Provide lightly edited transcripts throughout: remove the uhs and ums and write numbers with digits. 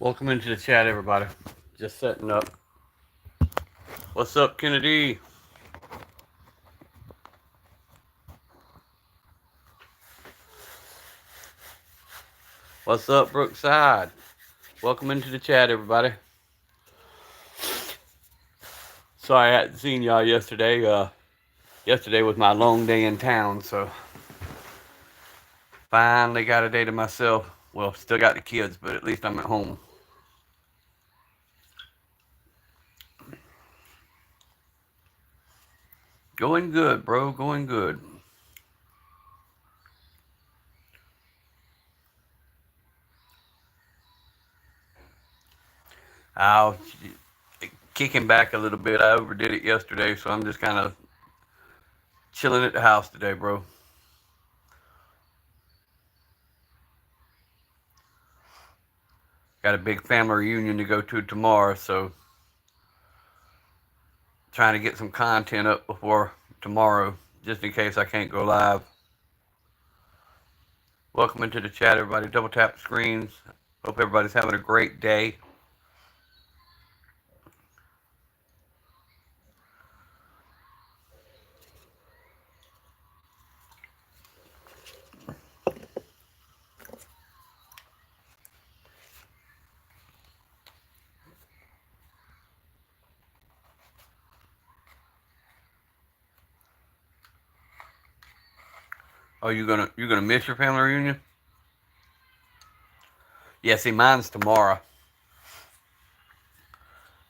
Welcome into the chat, everybody. Just setting up. What's up, Kennedy? What's up, Brookside? Welcome into the chat, everybody. Sorry I hadn't seen y'all yesterday. Yesterday was my long day in town, so finally got a day to myself. Well, still got the kids, but at least I'm at home. Going good, bro. Going good. I'll kicking back a little bit. I overdid it yesterday, so I'm just kind of chilling at the house today, bro. Got a big family reunion to go to tomorrow, so trying to get some content up before tomorrow, just in case I can't go live. Welcome into the chat, everybody. Double tap the screens. Hope everybody's having a great day. Oh, you're gonna miss your family reunion? Yeah, see, mine's tomorrow.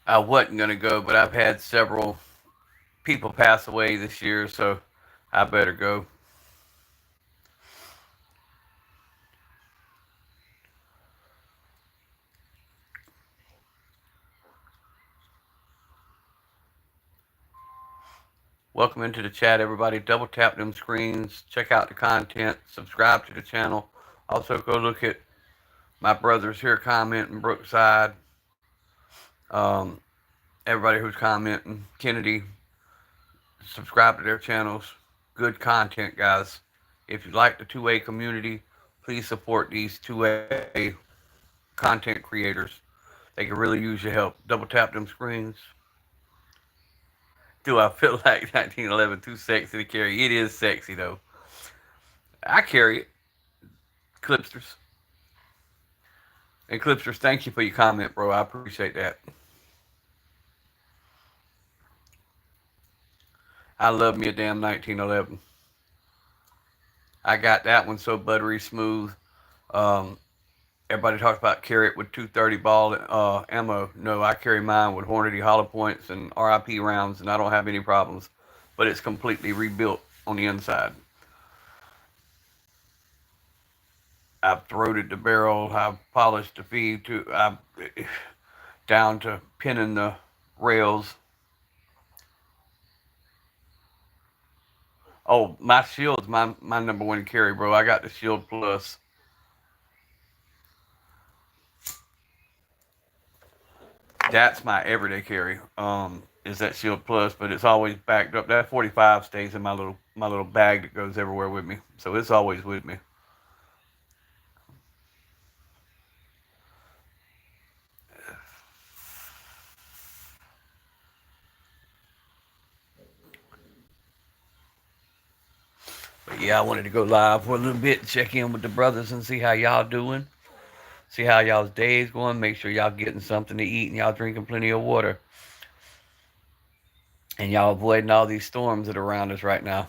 I wasn't gonna go, but I've had several people pass away this year, so I better go. Welcome into the chat, everybody. Double tap them screens. Check out the content. Subscribe to the channel. Also, go look at my brothers here commenting, Brookside. Everybody who's commenting, Kennedy. Subscribe to their channels. Good content, guys. If you like the two-way community, please support these two-way content creators. They can really use your help. Double tap them screens. Do I feel like 1911 too sexy to carry? It is sexy, though. I carry it. Clipsters. And Clipsters, thank you for your comment, bro. I appreciate that. I love me a damn 1911. I got that one so buttery smooth. Um, Everybody talks about carry it with 230 ball ammo. No, I carry mine with Hornady hollow points and RIP rounds, and I don't have any problems. But it's completely rebuilt on the inside. I've throated the barrel. I've polished the feed I've down to pinning the rails. Oh, my shield's my number one carry, bro. I got the Shield Plus. That's my everyday carry. Is that Shield Plus, but it's always backed up. That 45 stays in my little bag that goes everywhere with me, so it's always with me. But yeah, I wanted to go live for a little bit, check in with the brothers and see how y'all doing, see how y'all's days going. Make sure y'all getting something to eat and y'all drinking plenty of water, and y'all avoiding all these storms that are around us right now.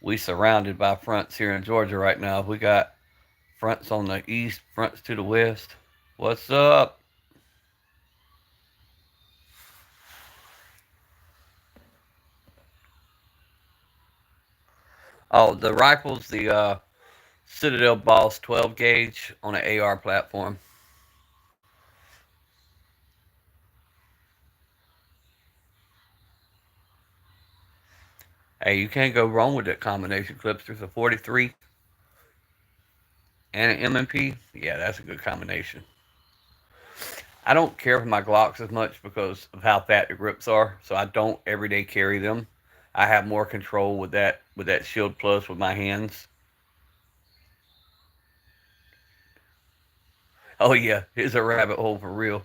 We surrounded by fronts here in Georgia right now. We got fronts on the east, fronts to the west. What's up? Oh, the rifle's the Citadel Boss 12 gauge on an AR platform. Hey, you can't go wrong with that combination, Clips. There's a 43 and an M&P. Yeah, that's a good combination. I don't care for my Glocks as much because of how fat the grips are, so I don't everyday carry them. I have more control with that Shield Plus with my hands. Oh yeah, it's a rabbit hole for real.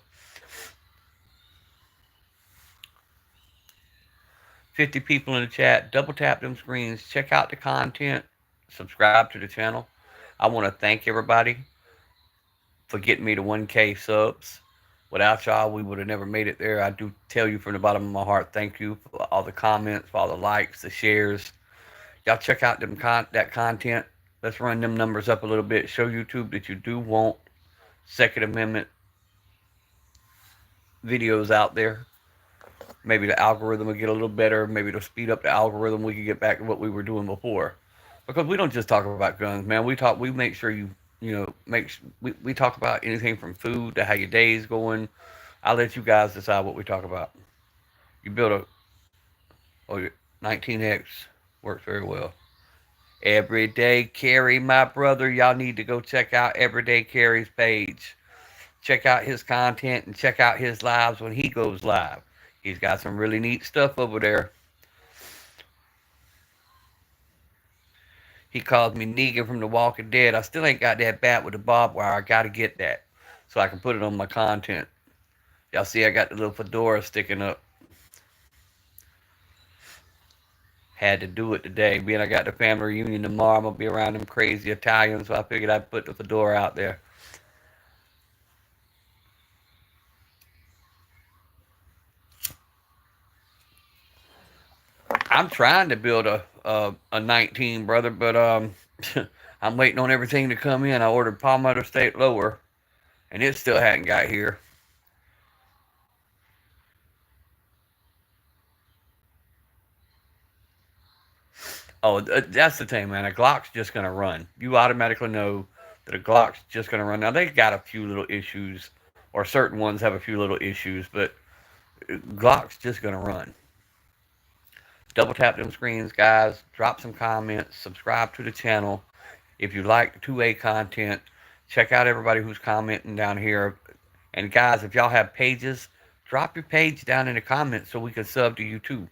50 people in the chat. Double tap them screens. Check out the content. Subscribe to the channel. I want to thank everybody for getting me to 1K subs. Without y'all, we would have never made it there. I do tell you from the bottom of my heart, thank you for all the comments, for all the likes, the shares. Y'all check out that content. Let's run them numbers up a little bit. Show YouTube that you do want Second Amendment videos out there. Maybe the algorithm will get a little better. Maybe it'll speed up the algorithm. We can get back to what we were doing before. Because we don't just talk about guns, man. We make sure we talk about anything from food to how your day's going. I'll let you guys decide what we talk about. You build a oh 19X works very well. Everyday Carry, my brother. Y'all need to go check out Everyday Carry's page. Check out his content and check out his lives when he goes live. He's got some really neat stuff over there. He calls me Negan from The Walking Dead. I still ain't got that bat with the barbed wire. I gotta get that so I can put it on my content. Y'all see I got the little fedora sticking up. Had to do it today. Being I got the family reunion tomorrow, I'm gonna be around them crazy Italians, so I figured I'd put the fedora out there. I'm trying to build a 19, brother, but I'm waiting on everything to come in. I ordered Palmetto State Lower, and it still hadn't got here. Oh, that's the thing, man. A Glock's just gonna run. You automatically know that a Glock's just gonna run. Now they got a few little issues, or certain ones have a few little issues, but Glock's just gonna run. Double tap them screens, guys. Drop some comments. Subscribe to the channel. If you like the 2A content, check out everybody who's commenting down here. And guys, if y'all have pages, drop your page down in the comments so we can sub to you too.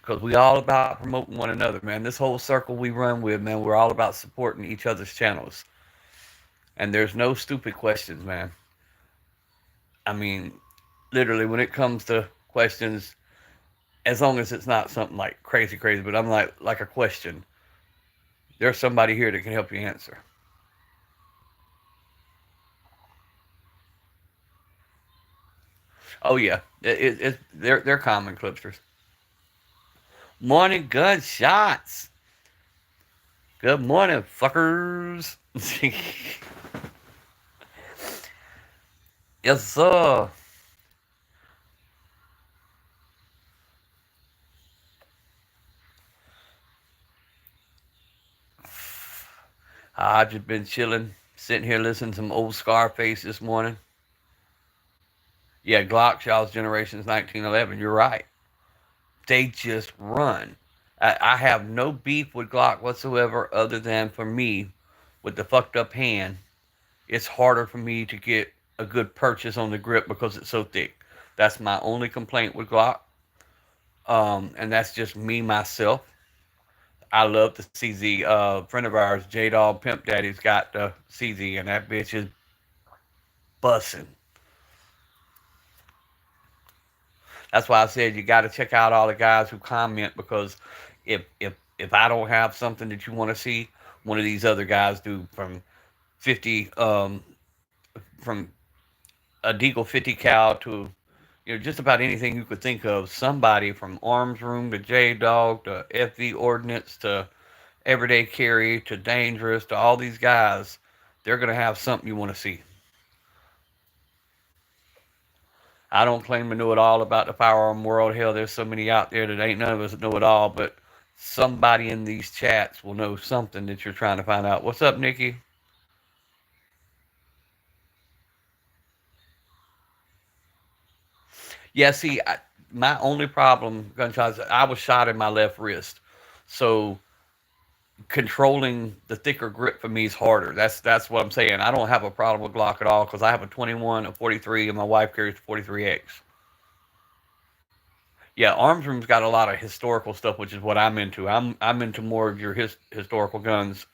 Because we all about promoting one another, man. This whole circle we run with, man, we're all about supporting each other's channels. And there's no stupid questions, man. I mean, literally, when it comes to questions, as long as it's not something like crazy, but I'm like a question, there's somebody here that can help you answer. Oh yeah, they're common clipsters. Morning gunshots. Good morning, fuckers. Yes, sir. I've just been chilling, sitting here listening to some old Scarface this morning. Yeah, Glock, y'all's generation's 1911. You're right. They just run. I have no beef with Glock whatsoever, other than for me, with the fucked up hand, it's harder for me to get a good purchase on the grip because it's so thick. That's my only complaint with Glock. And that's just me, myself. I love the CZ. Friend of ours, J Dog Pimp Daddy's got the CZ, and that bitch is bussing. That's why I said you got to check out all the guys who comment, because if I don't have something that you want to see, one of these other guys do. From 50 from a Deagle 50 cal to just about anything you could think of. Somebody from Arms Room to J Dog to FV Ordnance to Everyday Carry to Dangerous to all these guys, they're gonna have something you want to see. I don't claim to know it all about the firearm world. Hell, there's so many out there that ain't none of us that know it all, but somebody in these chats will know something that you're trying to find out. What's up, Nikki? Yeah, see, my only problem, gunshots, I was shot in my left wrist. So controlling the thicker grip for me is harder. That's what I'm saying. I don't have a problem with Glock at all, because I have a 21, a 43, and my wife carries a 43X. Yeah, Arms Room's got a lot of historical stuff, which is what I'm into. I'm into more of your historical guns.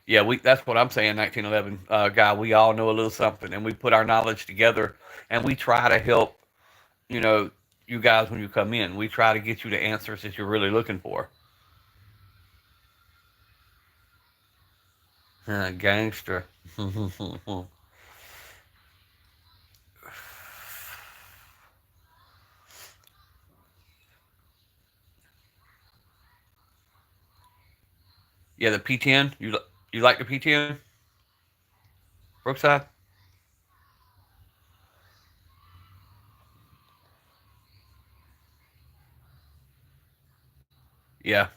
Yeah, we that's what I'm saying. 1911 guy. We all know a little something, and we put our knowledge together, and we try to help. You know, you guys when you come in, we try to get you the answers that you're really looking for. Gangster. Yeah, the P10. You like the P10, Brookside? Yeah.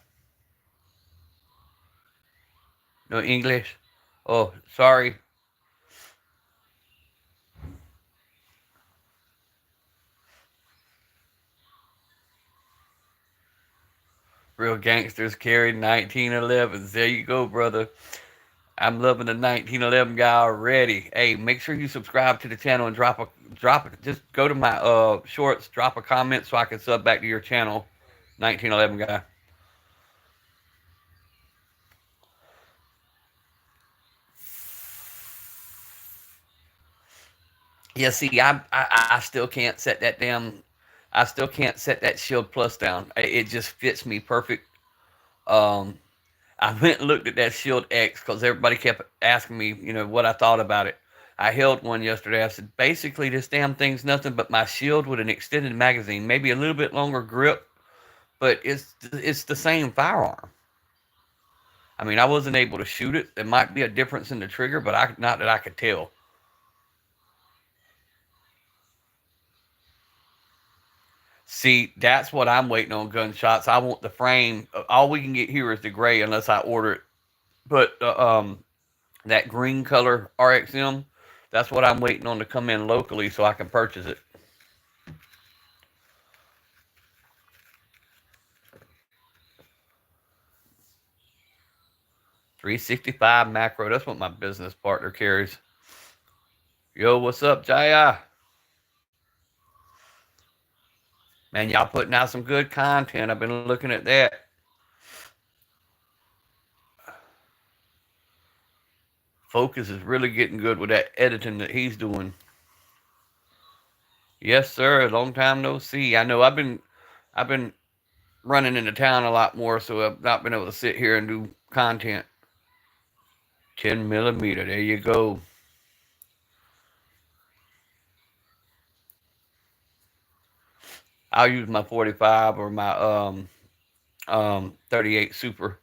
No English. Oh, sorry. Real gangsters carried 1911s. There you go, brother. I'm loving the 1911 guy already. Hey, make sure you subscribe to the channel and drop it. Just go to my shorts, drop a comment so I can sub back to your channel. 1911 guy. Yeah, see, I still can't set that damn. I still can't set that Shield Plus down. It just fits me perfect. Um, I went and looked at that Shield X because everybody kept asking me, what I thought about it. I held one yesterday. I said, basically, this damn thing's nothing but my shield with an extended magazine, maybe a little bit longer grip, but it's the same firearm. I mean, I wasn't able to shoot it. There might be a difference in the trigger, but not that I could tell. See, that's what I'm waiting on gunshots. I want the frame. All we can get here is the gray unless I order it. But that green color RXM, that's what I'm waiting on to come in locally so I can purchase it. 365 macro. That's what my business partner carries. Yo, what's up, Jaya? Man, y'all putting out some good content. I've been looking at that. Focus is really getting good with that editing that he's doing. Yes, sir. Long time no see. I know I've been running into town a lot more, so I've not been able to sit here and do content. 10 millimeter. There you go. I'll use my 45 or my 38 Super.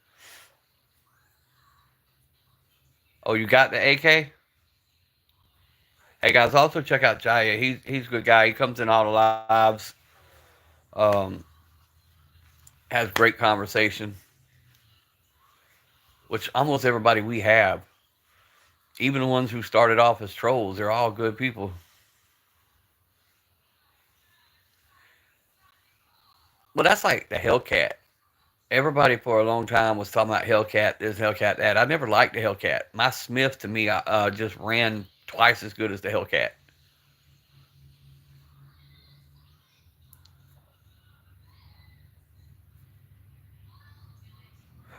Oh, you got the AK? Hey guys, also check out Jaya. He's a good guy. He comes in all the lives. Um, has great conversation, which almost everybody we have, even the ones who started off as trolls, they're all good people. Well, that's like the Hellcat. Everybody for a long time was talking about Hellcat, this Hellcat, that. I never liked the Hellcat. My Smith to me just ran twice as good as the Hellcat.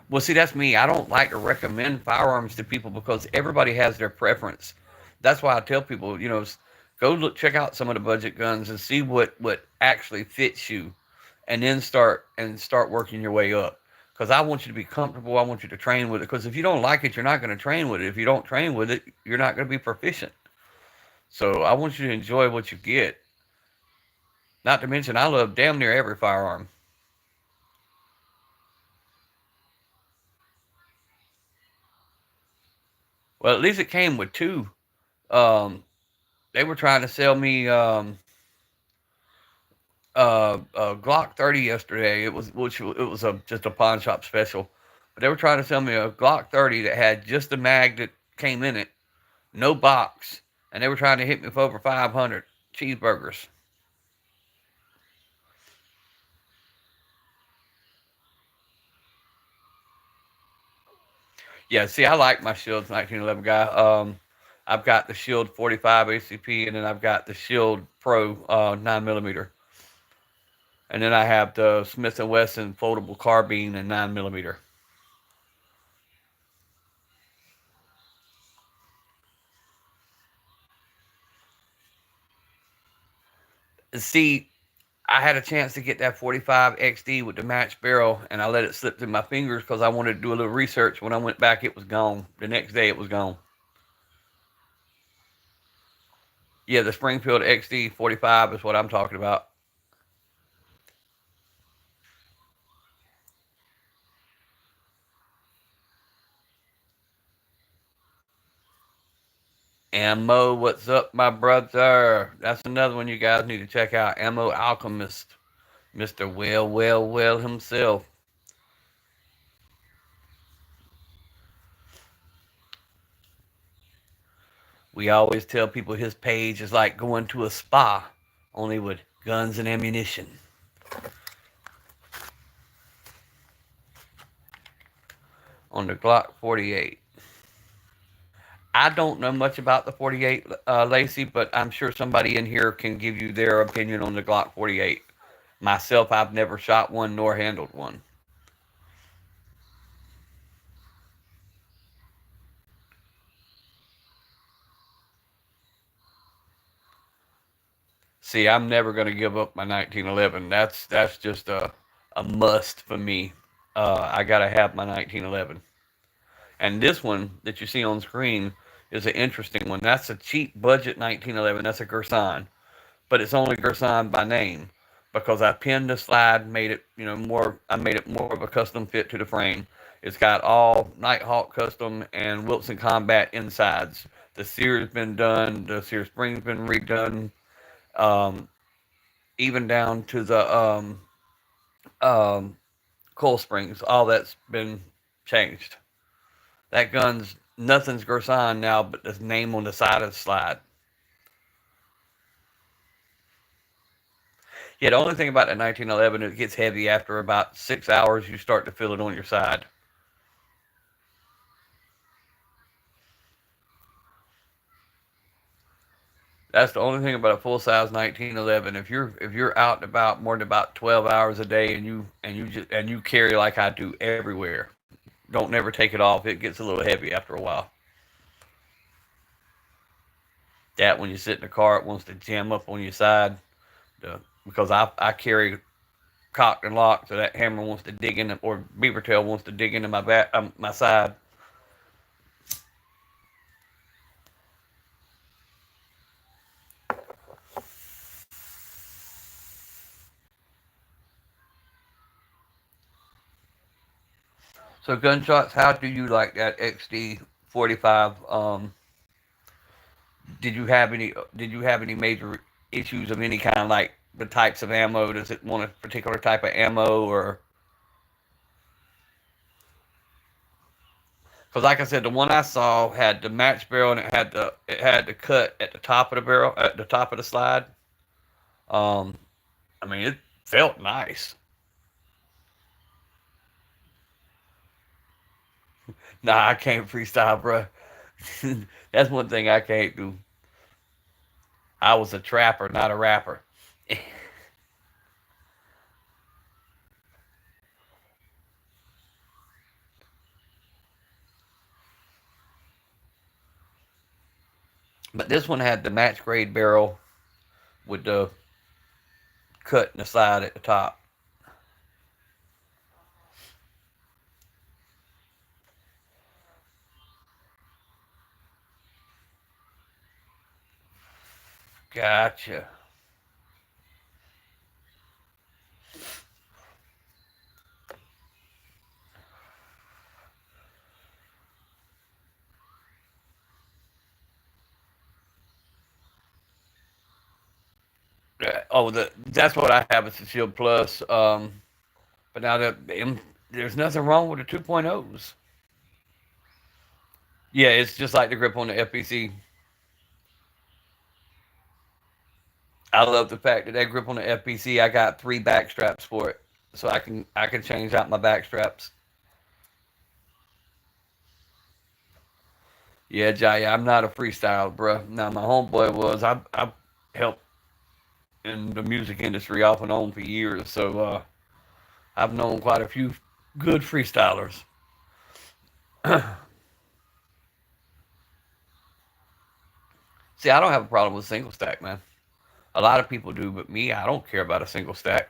Well, see, that's me. I don't like to recommend firearms to people because everybody has their preference. That's why I tell people, go look, check out some of the budget guns and see what actually fits you, and then start working your way up. Because I want you to be comfortable. I want you to train with it. Because if you don't like it, you're not going to train with it. If you don't train with it, you're not going to be proficient. So I want you to enjoy what you get. Not to mention, I love damn near every firearm. Well, at least it came with two. Um, they were trying to sell me Glock 30 yesterday. It was just a pawn shop special, but they were trying to sell me a Glock 30 that had just the mag that came in it, no box, and they were trying to hit me for over 500 cheeseburgers. Yeah, see, I like my Shields 1911 guy. I've got the Shield 45 ACP, and then I've got the Shield Pro 9 millimeter, and then I have the Smith and Wesson foldable carbine and 9 millimeter. See, I had a chance to get that 45 XD with the match barrel, and I let it slip through my fingers because I wanted to do a little research. When I went back, it was gone. The next day, it was gone. Yeah, the Springfield XD 45 is what I'm talking about. Ammo, what's up, my brother? That's another one you guys need to check out. Ammo Alchemist, Mr. Well himself. We always tell people his page is like going to a spa, only with guns and ammunition. On the Glock 48. I don't know much about the 48, Lacey, but I'm sure somebody in here can give you their opinion on the Glock 48. Myself, I've never shot one nor handled one. See, I'm never going to give up my 1911. That's just a must for me. I got to have my 1911. And this one that you see on screen is an interesting one. That's a cheap budget 1911. That's a Gersan, but it's only Gersan by name because I pinned the slide, made it more. I made it more of a custom fit to the frame. It's got all Nighthawk custom and Wilson Combat insides. The sear's been done. The sear spring's been redone. Um, Even down to the um, coil springs. All that's been changed. That gun's nothing's Gersan now, but the name on the side of the slide. Yeah, the only thing about the 1911 is it gets heavy after about 6 hours. You start to feel it on your side. That's the only thing about a full size 1911. If you're out and about more than about 12 hours a day and you carry like I do everywhere, don't never take it off. It gets a little heavy after a while. That when you sit in the car, it wants to jam up on your side. Because I carry cocked and locked, so that hammer wants to dig in, or beaver tail wants to dig into my back, my side. So gunshots, how do you like that XD 45? Did you have any major issues of any kind, like the types of ammo? Does it want a particular type of ammo, or because like I said, the one I saw had the match barrel and it had the cut at the top of the barrel, at the top of the slide. Um, I mean, it felt nice. Nah, I can't freestyle, bro. That's one thing I can't do. I was a trapper, not a rapper. But this one had the match grade barrel with the cut in the side at the top. Gotcha. Oh, that's what I have. It's a Shield Plus. But now there's nothing wrong with the 2.0s. Yeah, it's just like the grip on the FPC. I love the fact that that grip on the FPC, I got three back straps for it, so I can change out my back straps. Yeah, Jay, I'm not a freestyler, bro. Now my homeboy was. I helped in the music industry off and on for years, so I've known quite a few good freestylers. See, I don't have a problem with single stack, man. A lot of people do, but me, I don't care about a single stack.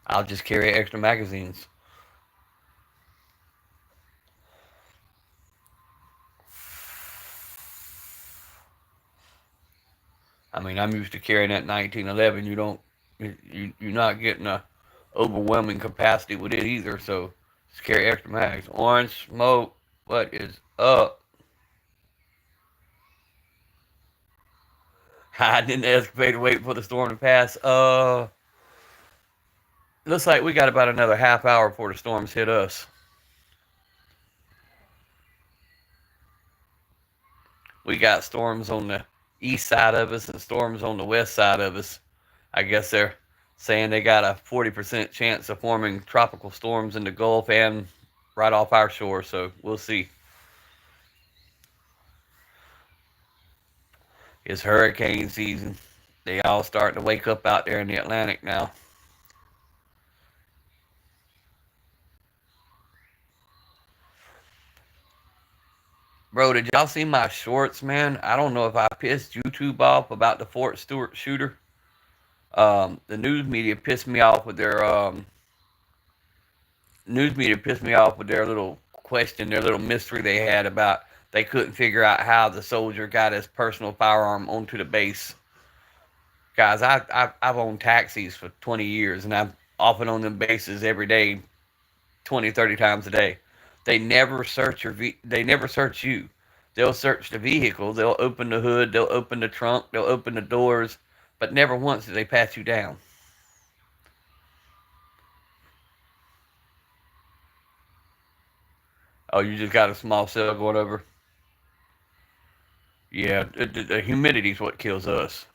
I'll just carry extra magazines. I mean, I'm used to carrying that 1911. You're not getting a overwhelming capacity with it either. So just carry extra mags. Orange smoke. What is up? Hiding in the excavator, waiting for the storm to pass. Looks like we got about another half hour before the storms hit us. We got storms on the east side of us and storms on the west side of us. I guess they're saying they got a 40% chance of forming tropical storms in the Gulf and right off our shore. So we'll see. It's hurricane season. They all starting to wake up out there in the Atlantic now. Bro, did y'all see my shorts, man? I don't know if I pissed YouTube off about the Fort Stewart shooter. The news media pissed me off with their little question, their little mystery they had about they couldn't figure out how the soldier got his personal firearm onto the base. Guys, I've owned taxis for 20 years, and I'm off and on them bases every day, 20, 30 times a day. They never search you. They'll search the vehicle. They'll open the hood. They'll open the trunk. They'll open the doors. But never once do they pat you down. Oh, you just got a small cell going over. Yeah, the humidity is what kills us.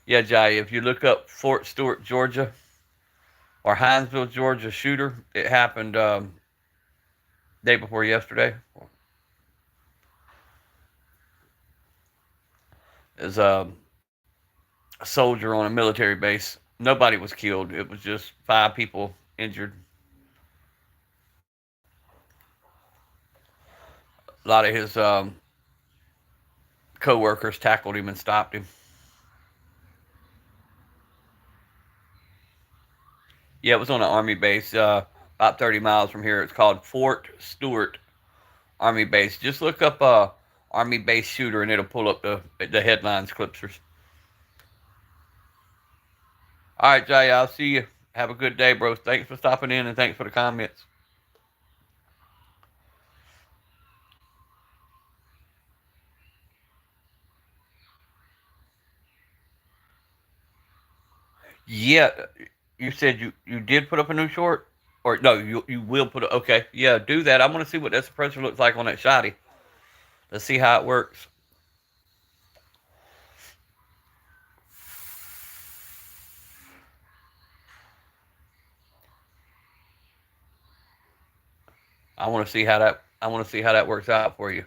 Yeah, Jay, if you look up Fort Stewart, Georgia, or Hinesville, Georgia shooter, it happened day before yesterday. Is a soldier on a military base. Nobody was killed. It was just 5 people injured. A lot of his co-workers tackled him and stopped him. Yeah, it was on an army base about 30 miles from here. It's called Fort Stewart Army Base. Just look up Army Base shooter and it'll pull up the headlines, Clipsters. All right, Jay, I'll see you. Have a good day, bro. Thanks for stopping in and thanks for the comments. Yeah, you said you did put up a new short, or no? You will put it. Okay, yeah, do that. I want to see what that suppressor looks like on that shotty. Let's see how it works. I want to see how that. I want to see how that works out for you.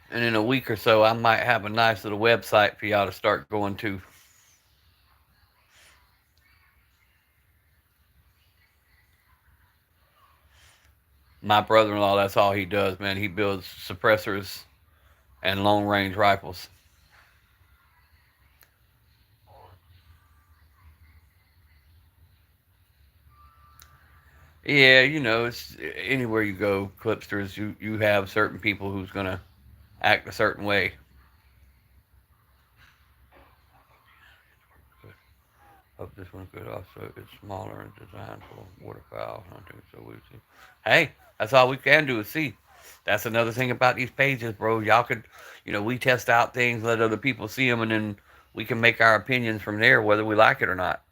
And in a week or so, I might have a nice little website for y'all to start going to. My brother-in-law, that's all he does, man. He builds suppressors and long-range rifles. Yeah, it's anywhere you go, Clipsters, you have certain people who's gonna act a certain way. Hope this one could also it's smaller and designed for waterfowl hunting. So we see. Hey, that's all we can do is see. That's another thing about these pages, bro. Y'all could, we test out things, let other people see them, and then we can make our opinions from there, whether we like it or not.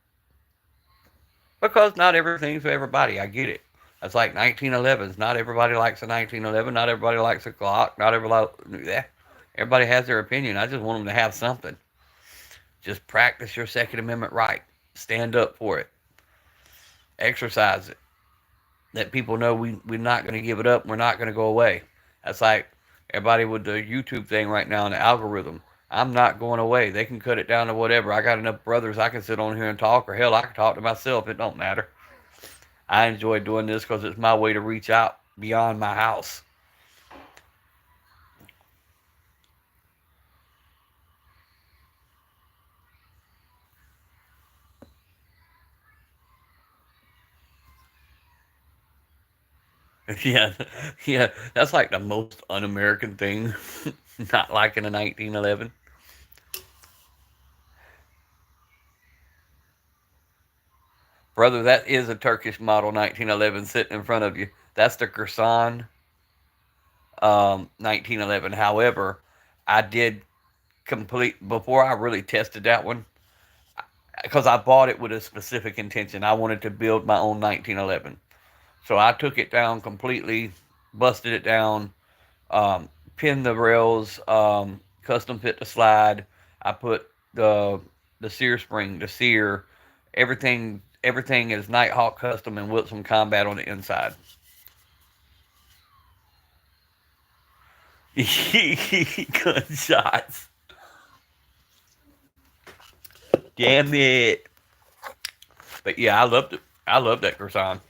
Because not everything's for everybody. I get it. That's like 1911s. Not everybody likes a 1911. Not everybody likes a Glock. Not everybody. Yeah, everybody has their opinion. I just want them to have something. Just practice your Second Amendment right. Stand up for it. Exercise it. Let people know we're not going to give it up. We're not going to go away. That's like everybody with the YouTube thing right now and the algorithm. I'm not going away. They can cut it down to whatever. I got enough brothers I can sit on here and talk, or hell, I can talk to myself. It don't matter. I enjoy doing this because it's my way to reach out beyond my house. Yeah, yeah, that's like the most un-American thing. Not liking a 1911. Brother, that is a Turkish model 1911 sitting in front of you. That's the Kherson 1911. However, I did complete before I really tested that one because I bought it with a specific intention. I wanted to build my own 1911. So I took it down completely, busted it down, pinned the rails, custom fit the slide. I put the sear spring, the sear, everything is Nighthawk custom and Wilson Combat on the inside. Gunshots. Damn it. But yeah, I loved it. I love that croissant.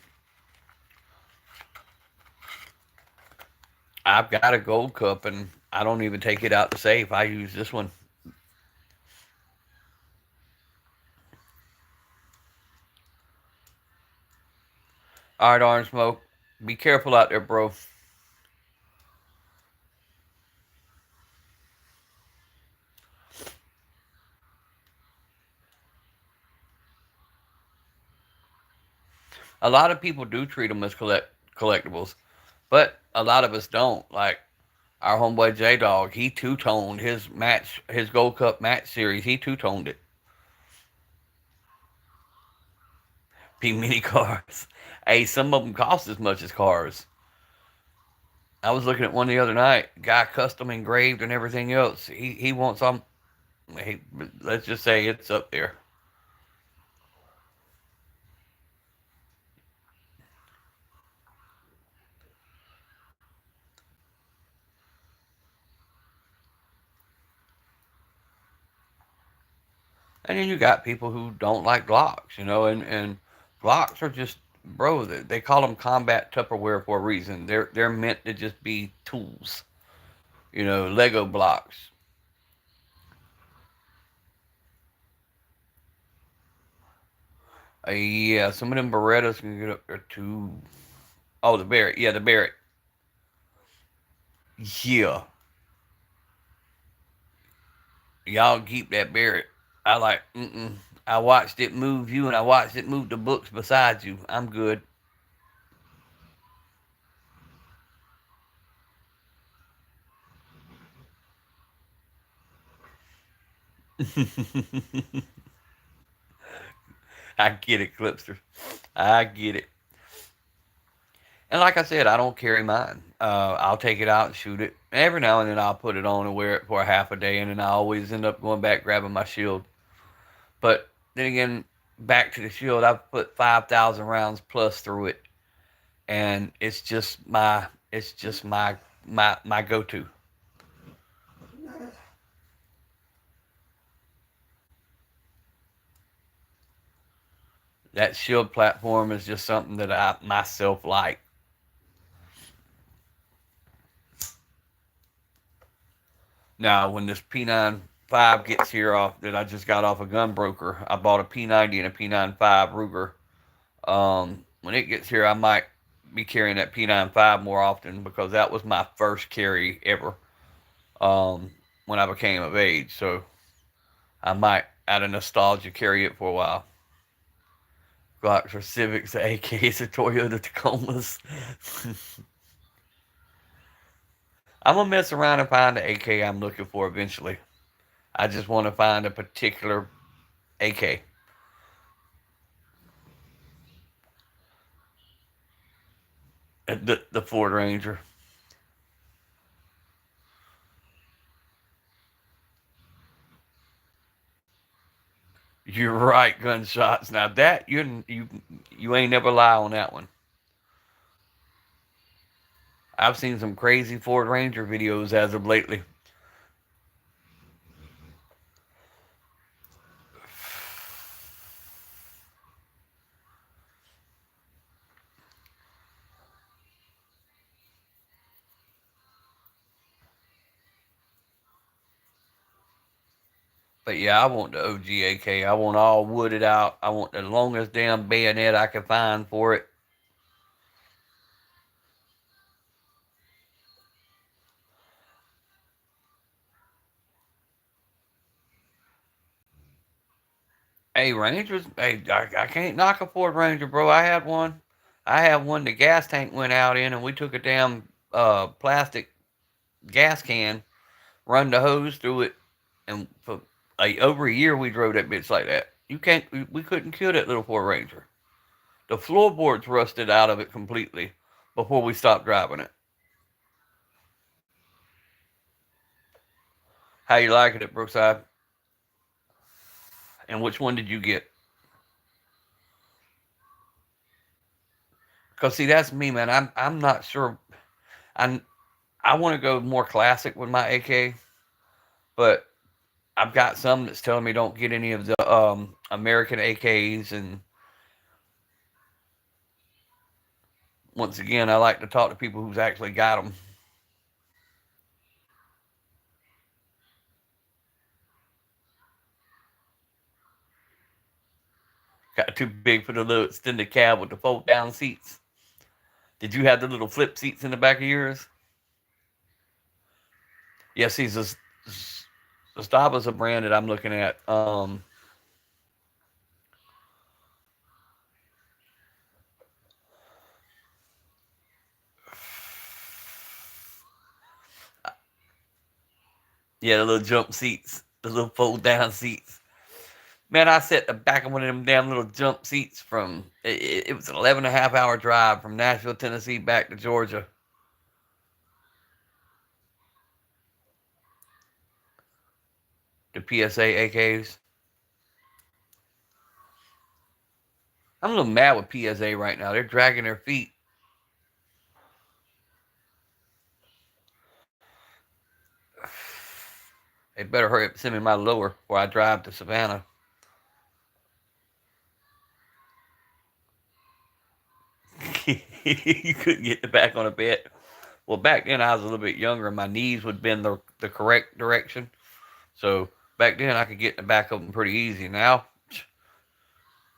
I've got a gold cup and I don't even take it out the safe. I use this one. All right, Orange Smoke. Be careful out there, bro. A lot of people do treat them as collectibles, but a lot of us don't. Like our homeboy J Dog, he two toned his Gold Cup match series. He two toned it. P mini cars. Hey, some of them cost as much as cars. I was looking at one the other night. Guy custom engraved and everything else. He wants some. He, let's just say it's up there. And then you got people who don't like Glocks, and Glocks are just, bro. They call them combat Tupperware for a reason. They're meant to just be tools. Lego blocks. Yeah, some of them Berettas can get up there too. Oh, the Barrett. Yeah, the Barrett. Yeah, y'all keep that Barrett. I like. Mm-mm. I watched it move you, and I watched it move the books beside you. I'm good. I get it, Clipster. I get it. And like I said, I don't carry mine. I'll take it out and shoot it. Every now and then I'll put it on and wear it for a half a day, and then I always end up going back grabbing my shield. But then again, back to the shield, I've put 5,000 rounds plus through it, and it's just my go-to. That shield platform is just something that I myself like. Now, when this P95 gets here off that I just got off a gun broker, I bought a P90 and a P95 Ruger. When it gets here, I might be carrying that P95 more often because that was my first carry ever when I became of age. So I might, out of nostalgia, carry it for a while. Glocks are Civics, the AKs are Toyota Tacomas. I'm gonna mess around and find the AK I'm looking for eventually. I just want to find a particular AK. The Ford Ranger. You're right, gunshots. Now that you ain't never lie on that one. I've seen some crazy Ford Ranger videos as of lately. But yeah, I want the OG AK. I want all wooded out. I want the longest damn bayonet I can find for it. Hey, Rangers. Hey, I can't knock a Ford Ranger, bro. I had one. I had one the gas tank went out in, and we took a damn plastic gas can, run the hose through it, and for over a year we drove that bitch like that. You can't. We couldn't kill that little Ford Ranger. The floorboards rusted out of it completely before we stopped driving it. How you liking it, Brookside? And which one did you get? Cause see, that's me, man. I'm not sure. I I want to go more classic with my AK, but I've got some that's telling me don't get any of the American AKs. And once again, I like to talk to people who's actually got them. Got too big for the little extended cab with the fold down seats. Did you have the little flip seats in the back of yours? Yes, he's a Staba's a brand that I'm looking at. Yeah, the little jump seats, the little fold down seats. Man, I sat the back of one of them damn little jump seats from. It was an 11 and a half hour drive from Nashville, Tennessee, back to Georgia. The PSA AKs. I'm a little mad with PSA right now. They're dragging their feet. They better hurry up and send me my lower before I drive to Savannah. You couldn't get the back on a bed. Well, back then I was a little bit younger and my knees would bend the correct direction. So back then I could get in the back of them pretty easy. Now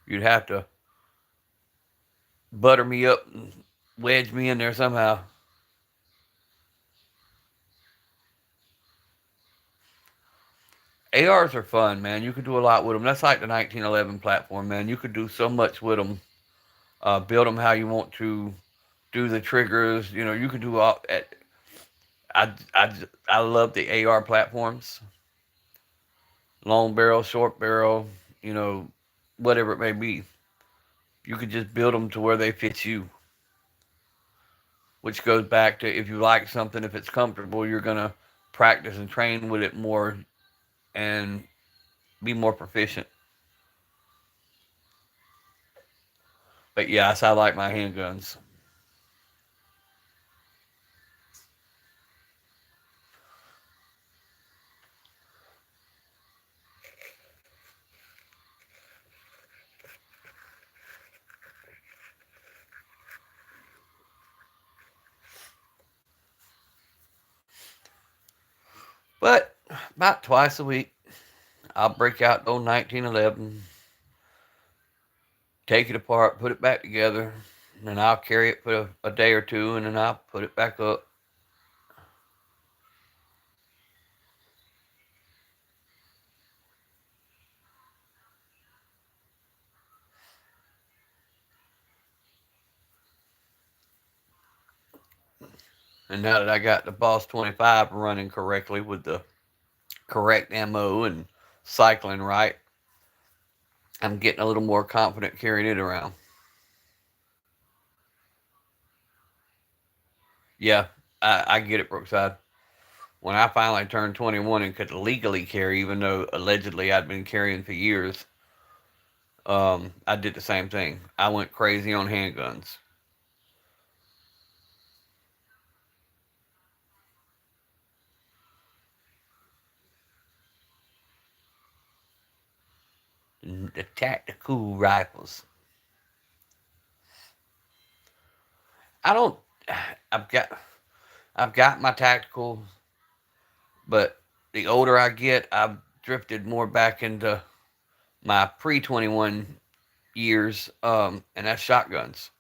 you'd have to butter me up and wedge me in there somehow. ARs are fun, man. You could do a lot with them. That's like the 1911 platform, man. You could do so much with them. Build them how you want to. Do the triggers. You know, you can do all. I love the AR platforms. Long barrel, short barrel. You know, whatever it may be. You could just build them to where they fit you. Which goes back to if you like something, if it's comfortable, you're gonna practice and train with it more and be more proficient. But yes, I like my handguns. But about twice a week, I'll break out the old 1911, take it apart, put it back together, and then I'll carry it for a day or two, and then I'll put it back up. And now that I got the Boss 25 running correctly with the correct ammo and cycling right, I'm getting a little more confident carrying it around. Yeah, I get it, Brookside. When I finally turned 21 and could legally carry, even though allegedly I'd been carrying for years, I did the same thing. I went crazy on handguns. The tactical rifles. I don't. I've got. I've got my tactical, but the older I get, I've drifted more back into my pre-21 years, and that's shotguns.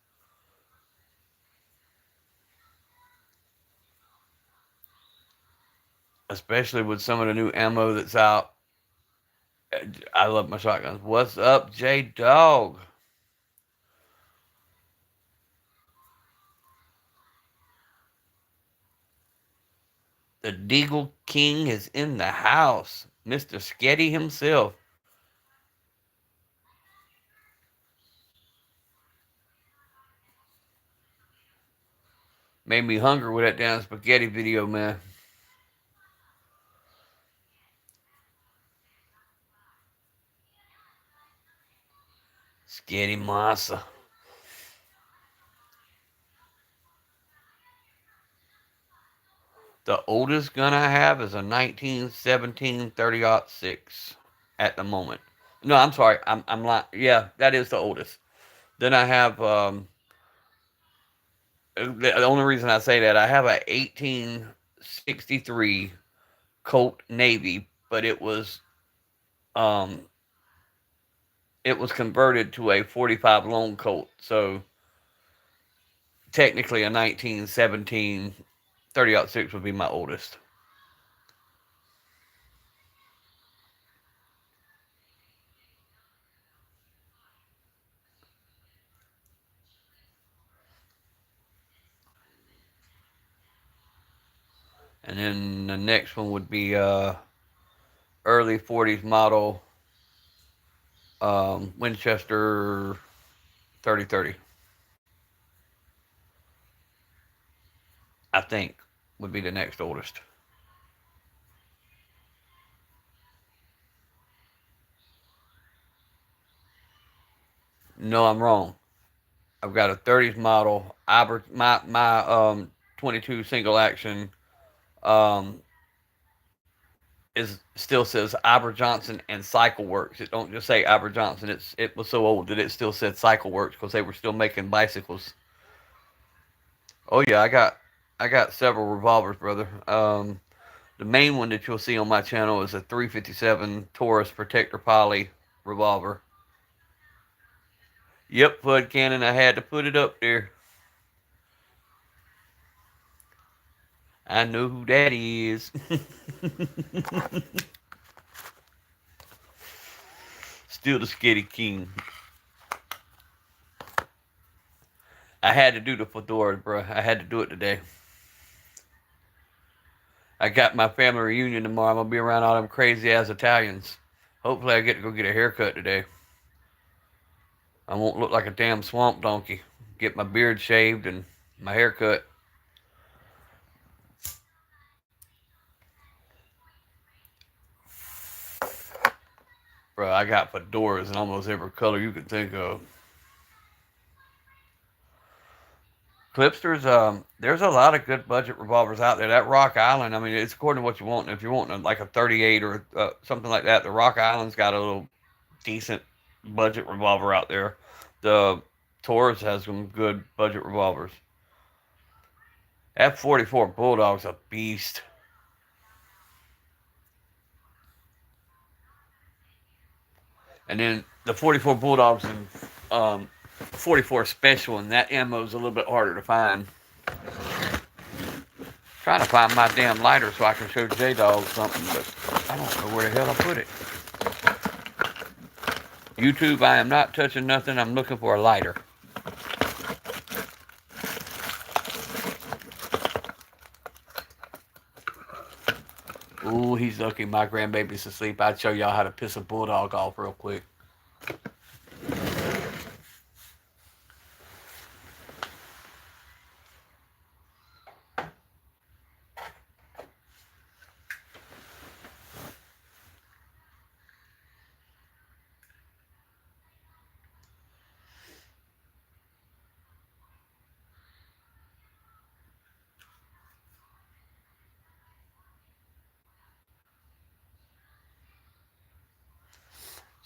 Especially with some of the new ammo that's out. I love my shotguns. What's up, J Dog? The Deagle King is in the house. Mr. Sketty himself. Made me hungry with that damn spaghetti video, man. Sketty massa. The oldest gun I have is a 1917 30-06 at the moment. No, I'm sorry. I'm lying. Yeah, that is the oldest. Then I have the only reason I say that I have a 1863 Colt Navy, but um it was converted to a 45 Long Colt. So technically a 1917 30-06 would be my oldest. And then the next one would be early 40s model Winchester 3030. I think would be the next oldest. No, I'm wrong. I've got a 30s model. My 22 single action um, is still says Aber Johnson and Cycle Works. It don't just say Aber Johnson. It was so old that it still said Cycle Works because they were still making bicycles. Oh yeah, I got several revolvers, brother. The main one that you'll see on my channel is a 357 Taurus Protector Poly revolver. Yep, Bud Cannon. I had to put it up there. I know who that is. Still the Skitty King. I had to do the fedora, bro. I had to do it today. I got my family reunion tomorrow. I'm gonna be around all them crazy ass Italians. Hopefully, I get to go get a haircut today. I won't look like a damn swamp donkey. Get my beard shaved and my haircut. Bro, I got fedoras in almost every color you can think of. Clipsters, there's a lot of good budget revolvers out there. That Rock Island, I mean, it's according to what you want. If you're wanting like a 38 or something like that, the Rock Island's got a little decent budget revolver out there. The Taurus has some good budget revolvers. F-44 Bulldog's a beast. And then the 44 Bulldogs and 44 Special, and that ammo's a little bit harder to find. Trying to find my damn lighter so I can show J Dog something, but I don't know where the hell I put it. YouTube, I am not touching nothing. I'm looking for a lighter. Ooh, he's lucky my grandbaby's asleep. I'd show y'all how to piss a bulldog off real quick.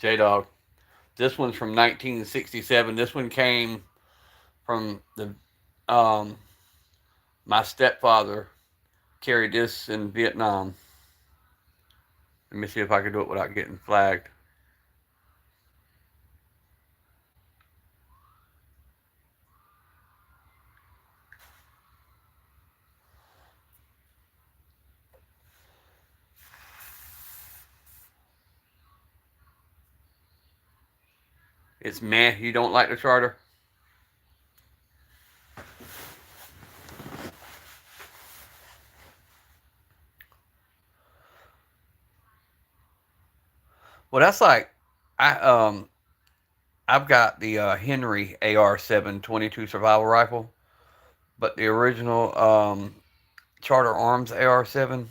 J Dog. This one's from 1967. This one came from the um, my stepfather carried this in Vietnam. Let me see if I can do it without getting flagged. It's meh. You don't like the charter? Well, that's like I I've got the Henry AR-7 22 survival rifle, but the original Charter Arms AR-7,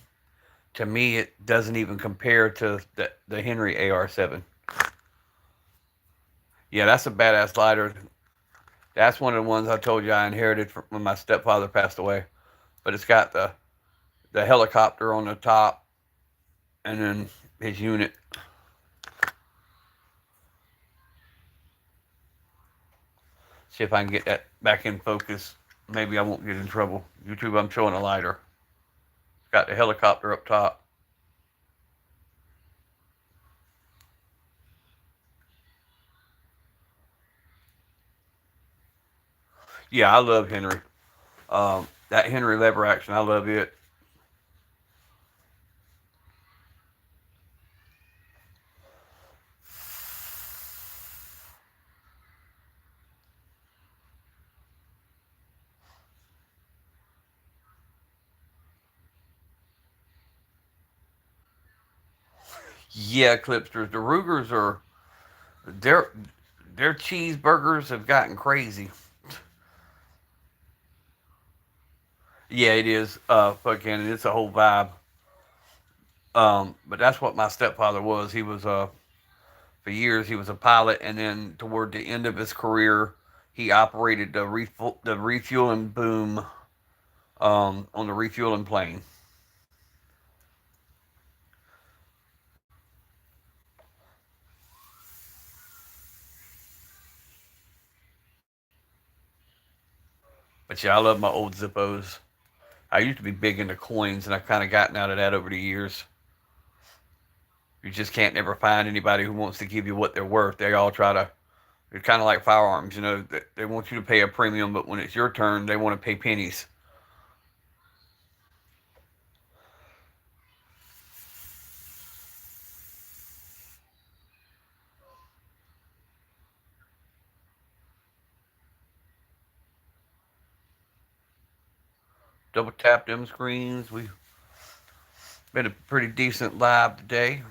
to me it doesn't even compare to the Henry AR-7. Yeah, that's a badass lighter. That's one of the ones I told you I inherited from when my stepfather passed away. But it's got the helicopter on the top, and then his unit. See if I can get that back in focus. Maybe I won't get in trouble. YouTube, I'm showing a lighter. It's got the helicopter up top. Yeah, I love Henry. That Henry lever action, I love it. Yeah, Clipsters. The Rugers are their their cheeseburgers have gotten crazy. Yeah, it is. Fucking, it's a whole vibe. But that's what my stepfather was. He was for years he was a pilot, and then toward the end of his career, he operated the refueling boom on the refueling plane. But yeah, I love my old Zippos. I used to be big into coins, and I've kind of gotten out of that over the years. You just can't never find anybody who wants to give you what they're worth. They all try to. It's kind of like firearms, you know. They want you to pay a premium, but when it's your turn, they want to pay pennies. Double tap them screens. We've been a pretty decent live today.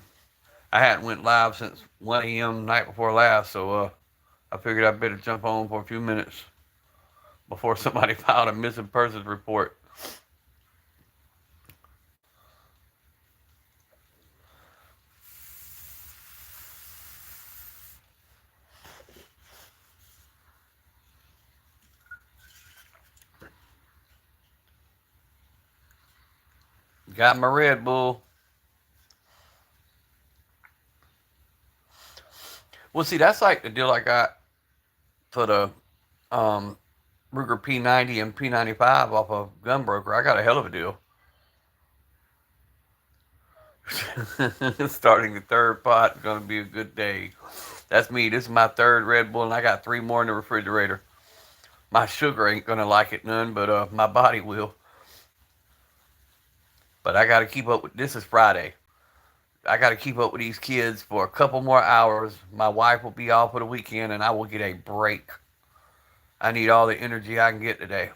I hadn't went live since 1 a.m. night before last, so I figured I better jump on for a few minutes before somebody filed a missing persons report. Got my Red Bull. Well, see, that's like the deal I got for the um, Ruger P90 and P95 off of Gunbroker. I got a hell of a deal. Starting the third pot is going to be a good day. That's me. This is my third Red Bull, and I got three more in the refrigerator. My sugar ain't going to like it none, but my body will. But I got to keep up with this. Is Friday. I got to keep up with these kids for a couple more hours. My wife will be off for the weekend, and I will get a break. I need all the energy I can get today.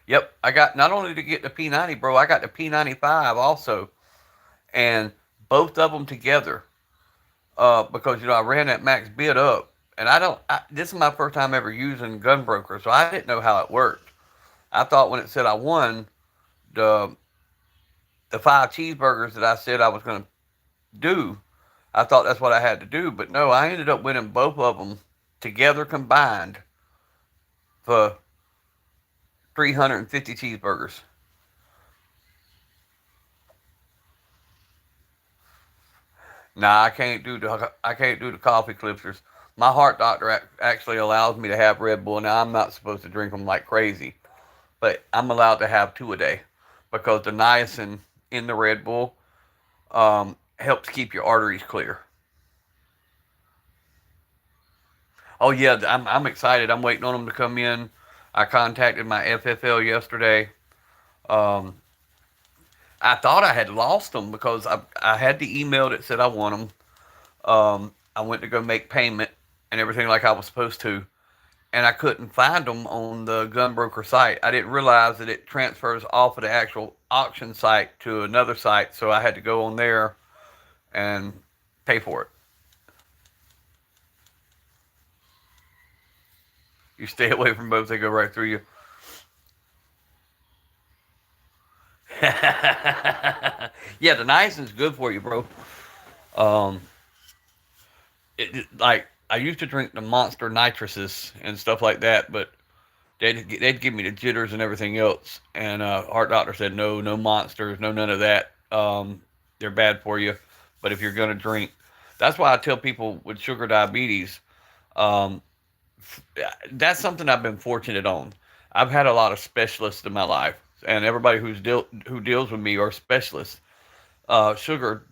Yep, I got not only to get the P90, bro, I got the P95 also, and both of them together. Because I ran that max bid up, and I don't. This is my first time ever using Gunbroker, so I didn't know how it worked. I thought when it said I won the the five cheeseburgers that I said I was going to do, I thought that's what I had to do. But no, I ended up winning both of them together combined for 350 cheeseburgers. Nah, I can't do the coffee clippers. My heart doctor actually allows me to have Red Bull. Now I'm not supposed to drink them like crazy, but I'm allowed to have two a day because the niacin in the Red Bull helps keep your arteries clear. Oh yeah, I'm excited. I'm waiting on them to come in. I contacted my FFL yesterday. Um, I thought I had lost them because I had the email that said I want them. I went to go make payment and everything like I was supposed to, and I couldn't find them on the gun broker site. I didn't realize that it transfers off of the actual auction site to another site, so I had to go on there and pay for it. You stay away from both; they go right through you. Yeah, the niacin's good for you, bro. Um, like I used to drink the Monster Nitruses and stuff like that, but they'd give me the jitters and everything else. And heart doctor said no, no monsters, no none of that. They're bad for you. But if you're gonna drink, that's why I tell people with sugar diabetes. Um, that's something I've been fortunate on. I've had a lot of specialists in my life, and everybody who deals with me are specialists. Sugar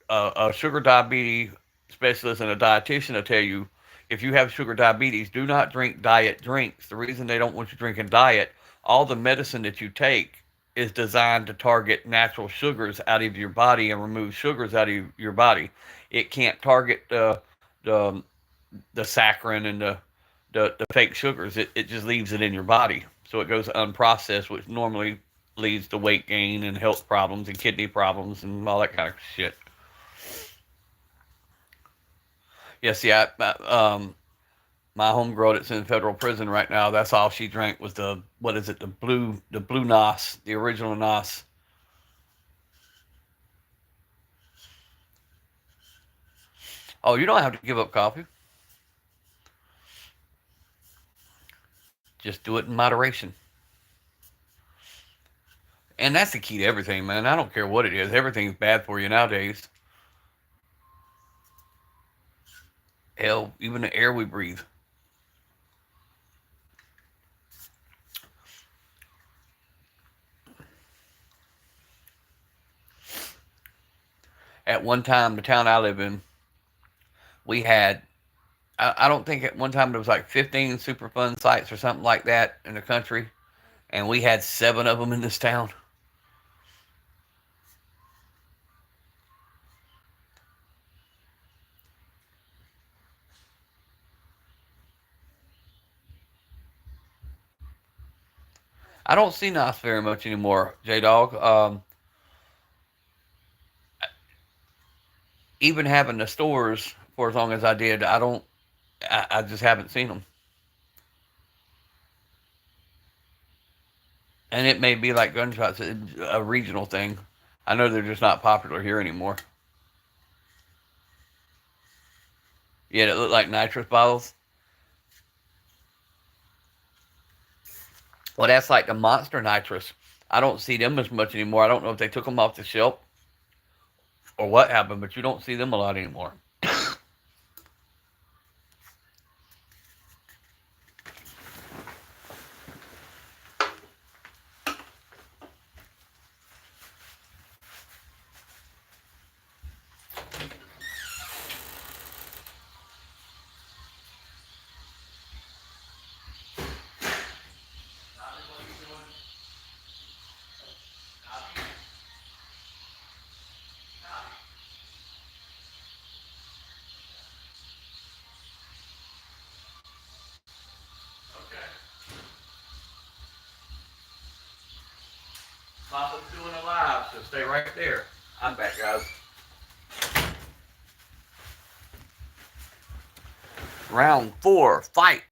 a sugar diabetes specialist and a dietitian will tell you if you have sugar diabetes, do not drink diet drinks. The reason they don't want you drinking diet, all the medicine that you take is designed to target natural sugars out of your body and remove sugars out of your body. It can't target the, the saccharin and the fake sugars. It just leaves it in your body. So it goes unprocessed, which normally leads to weight gain and health problems and kidney problems and all that kind of shit. Yeah, see, my homegirl that's in federal prison right now, that's all she drank was the what is it, the blue Nos, the original Nos. Oh, you don't have to give up coffee. Just do it in moderation. And that's the key to everything, man. I don't care what it is. Everything's bad for you nowadays. Hell, even the air we breathe. At one time, the town I live in, we had, I don't think at one time there was like 15 Superfund sites or something like that in the country. And we had seven of them in this town. I don't see Nos very much anymore, J Dog. Even having the stores for as long as I did, I don't. I just haven't seen them. And it may be like gunshots, a regional thing. I know they're just not popular here anymore. Yeah, it look like nitrous bottles. Well, that's like the monster nitrous. I don't see them as much anymore. I don't know if they took them off the shelf or what happened, but you don't see them a lot anymore. Papa's doing a live, so stay right there. I'm back, guys. Round four, fight.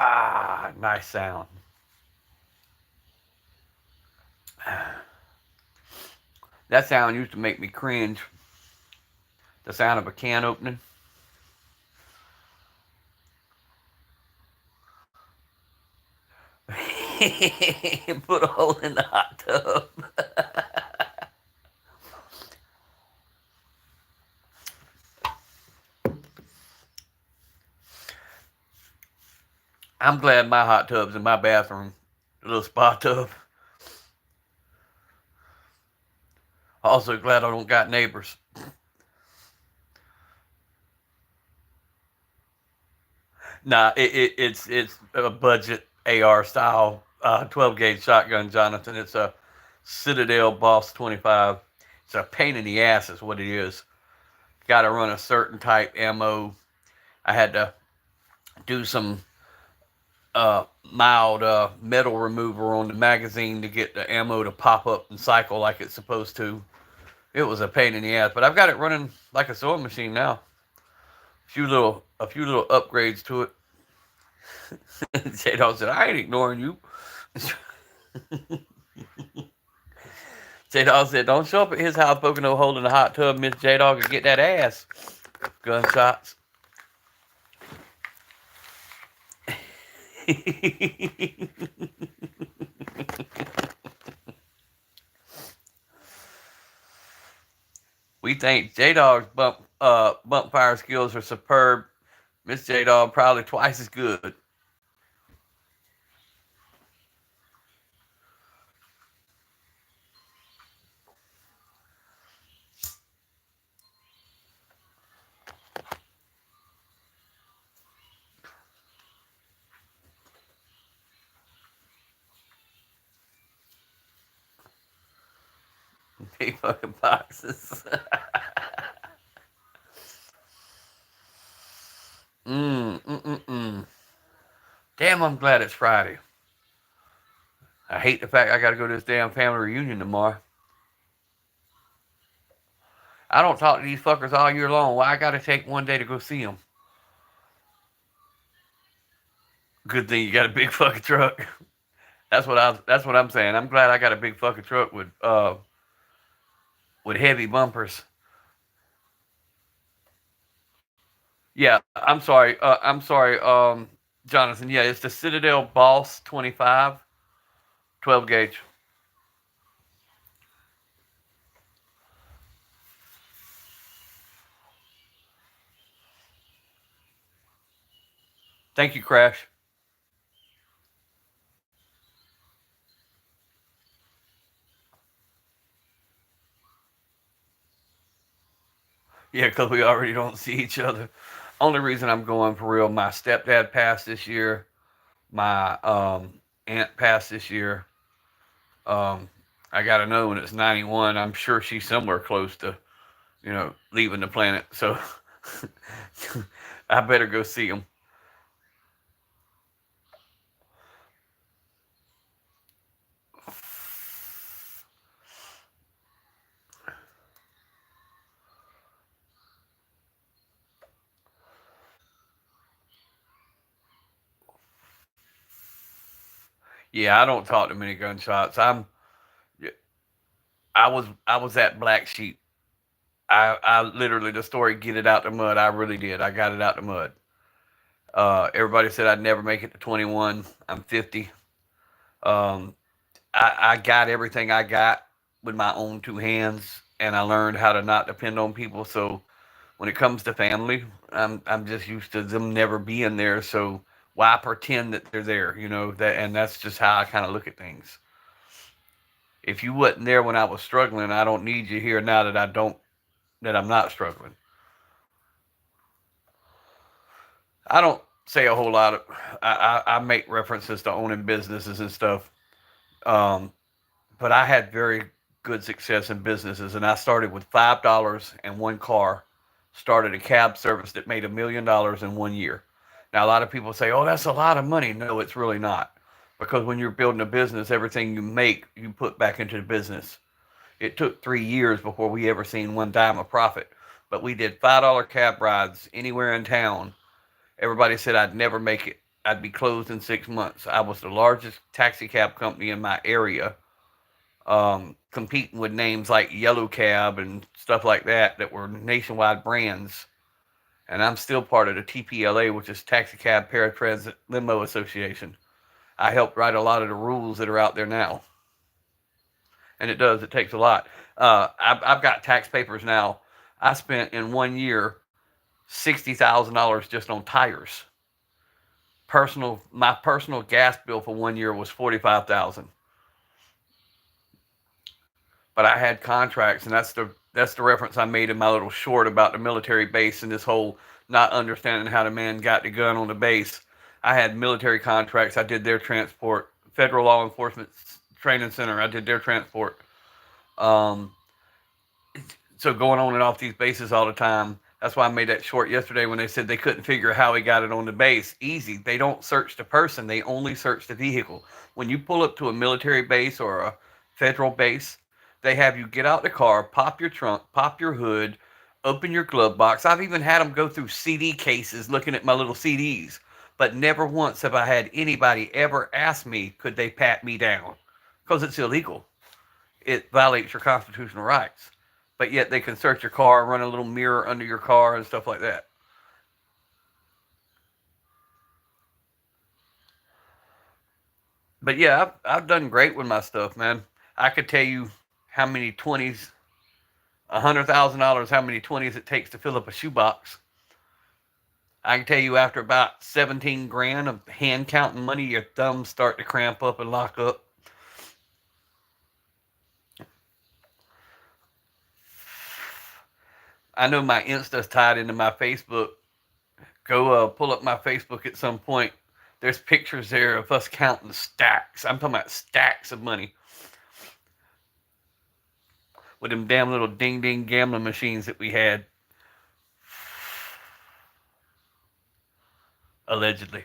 Ah, nice sound. That sound used to make me cringe. The sound of a can opening. Put a hole in the hot tub. I'm glad my hot tub's in my bathroom. A little spa tub. Also glad I don't got neighbors. Nah, it's a budget AR style 12 gauge shotgun, Jonathan. It's a Citadel Boss 25. It's a pain in the ass, is what it is. Got to run a certain type ammo. I had to do some mild metal remover on the magazine to get the ammo to pop up and cycle like it's supposed to. It was a pain in the ass, but I've got it running like a sewing machine now. A few little upgrades to it. J Dog said, "I ain't ignoring you." J Dog said, "Don't show up at his house poking no hole in the hot tub, Miss J Dog, and get that ass." Gunshots. We think J Dog's bump fire skills are superb. Miss J Dog probably twice as good. Big fucking boxes. Mm. Damn, I'm glad it's Friday. I hate the fact I got to go to this damn family reunion tomorrow. I don't talk to these fuckers all year long. Why I got to take one day to go see them? Good thing you got a big fucking truck. That's what I'm saying. I'm glad I got a big fucking truck with heavy bumpers. Yeah, I'm sorry, Jonathan. Yeah, it's the Citadel Boss 25 12 gauge. Thank you, Crash. Yeah, because we already don't see each other. Only reason I'm going for real, my stepdad passed this year. My aunt passed this year. Um, I got to know when it's 91. I'm sure she's somewhere close to, leaving the planet. So I better go see him. Yeah, I don't talk to many gunshots. I was that black sheep. I literally the story get it out the mud. I really did. I got it out the mud. Everybody said I'd never make it to 21. I'm 50. Um, I got everything I got with my own two hands, and I learned how to not depend on people. So when it comes to family, I'm just used to them never being there. So why pretend that they're there? And that's just how I kind of look at things. If you wasn't there when I was struggling, I don't need you here now that I'm not struggling. I don't say a whole lot of. I make references to owning businesses and stuff. Um, but I had very good success in businesses, and I started with $5 and one car. Started a cab service that made $1 million in 1 year. Now a lot of people say, "Oh, that's a lot of money." No, it's really not, because when you're building a business, everything you make you put back into the business. It took 3 years before we ever seen one dime of profit, but we did $5 cab rides anywhere in town. Everybody said I'd never make it. I'd be closed in 6 months. I was the largest taxi cab company in my area competing with names like Yellow Cab and stuff like that were nationwide brands. And I'm still part of the TPLA, which is Taxi Cab Paratransit Limo Association. I helped write a lot of the rules that are out there now. And it takes a lot. I've got tax papers now. I spent in 1 year $60,000 just on tires. My personal gas bill for 1 year was 45,000. But I had contracts, and that's the reference I made in my little short about the military base and this whole not understanding how the man got the gun on the base. I had military contracts. I did their transport. Federal Law Enforcement Training Center. I did their transport. Um, so going on and off these bases all the time. That's why I made that short yesterday when they said they couldn't figure how he got it on the base. Easy. They don't search the person. They only search the vehicle. When you pull up to a military base or a federal base, they have you get out the car, pop your trunk, pop your hood, open your glove box. I've even had them go through CD cases looking at my little CDs. But never once have I had anybody ever ask me, could they pat me down? Because it's illegal. It violates your constitutional rights. But yet they can search your car, run a little mirror under your car, and stuff like that. But yeah, I've done great with my stuff, man. I could tell you how many 20s, $100,000, how many 20s it takes to fill up a shoebox. I can tell you after about 17 grand of hand counting money, your thumbs start to cramp up and lock up. I know my Insta's tied into my Facebook. Go pull up my Facebook at some point. There's pictures there of us counting stacks. I'm talking about stacks of money with them damn little ding ding gambling machines that we had, allegedly.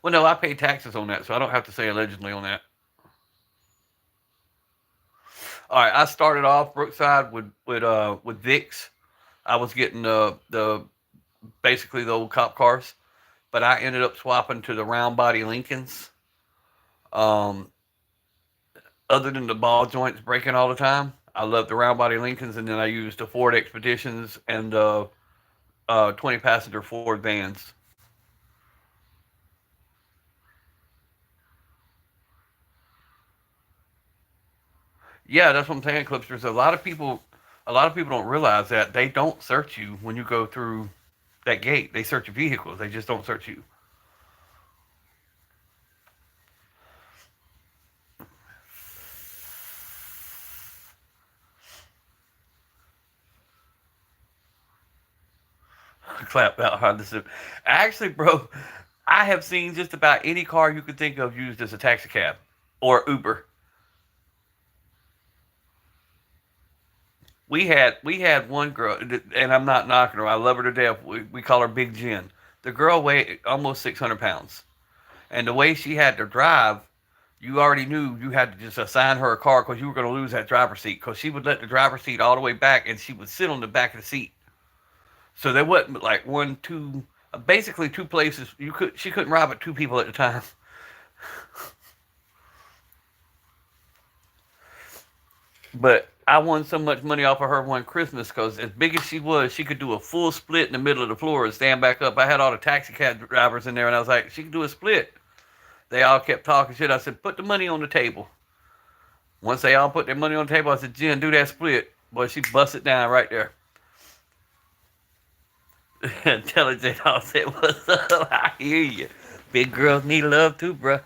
Well, no, I pay taxes on that, so I don't have to say allegedly on that. All right, I started off Brookside with Vicks. I was getting the basically the old cop cars, but I ended up swapping to the round body Lincolns. Um, Other than the ball joints breaking all the time, I love the round body Lincolns, and then I used the Ford Expeditions and the 20 passenger Ford vans. Yeah, that's what I'm saying, Clips. There's a lot of people don't realize that they don't search you when you go through that gate. They search your vehicles. They just don't search you. Clap out Honda Civic. Actually, bro, I have seen just about any car you could think of used as a taxi cab or Uber. We had one girl, and I'm not knocking her. I love her to death. We call her Big Jen. The girl weighed almost 600 pounds, and the way she had to drive, you already knew you had to just assign her a car because you were going to lose that driver's seat because she would let the driver's seat all the way back, and she would sit on the back of the seat. So there wasn't like one, two, basically two places you could. She couldn't ride but two people at a time. But I won so much money off of her one Christmas because as big as she was, she could do a full split in the middle of the floor and stand back up. I had all the taxi cab drivers in there, and I was like, she could do a split. They all kept talking shit. I said, put the money on the table. Once they all put their money on the table, I said, Jen, do that split. Boy, she busted down right there. Intelligent, I said, what's up? I hear you. Big girls need love too, bruh.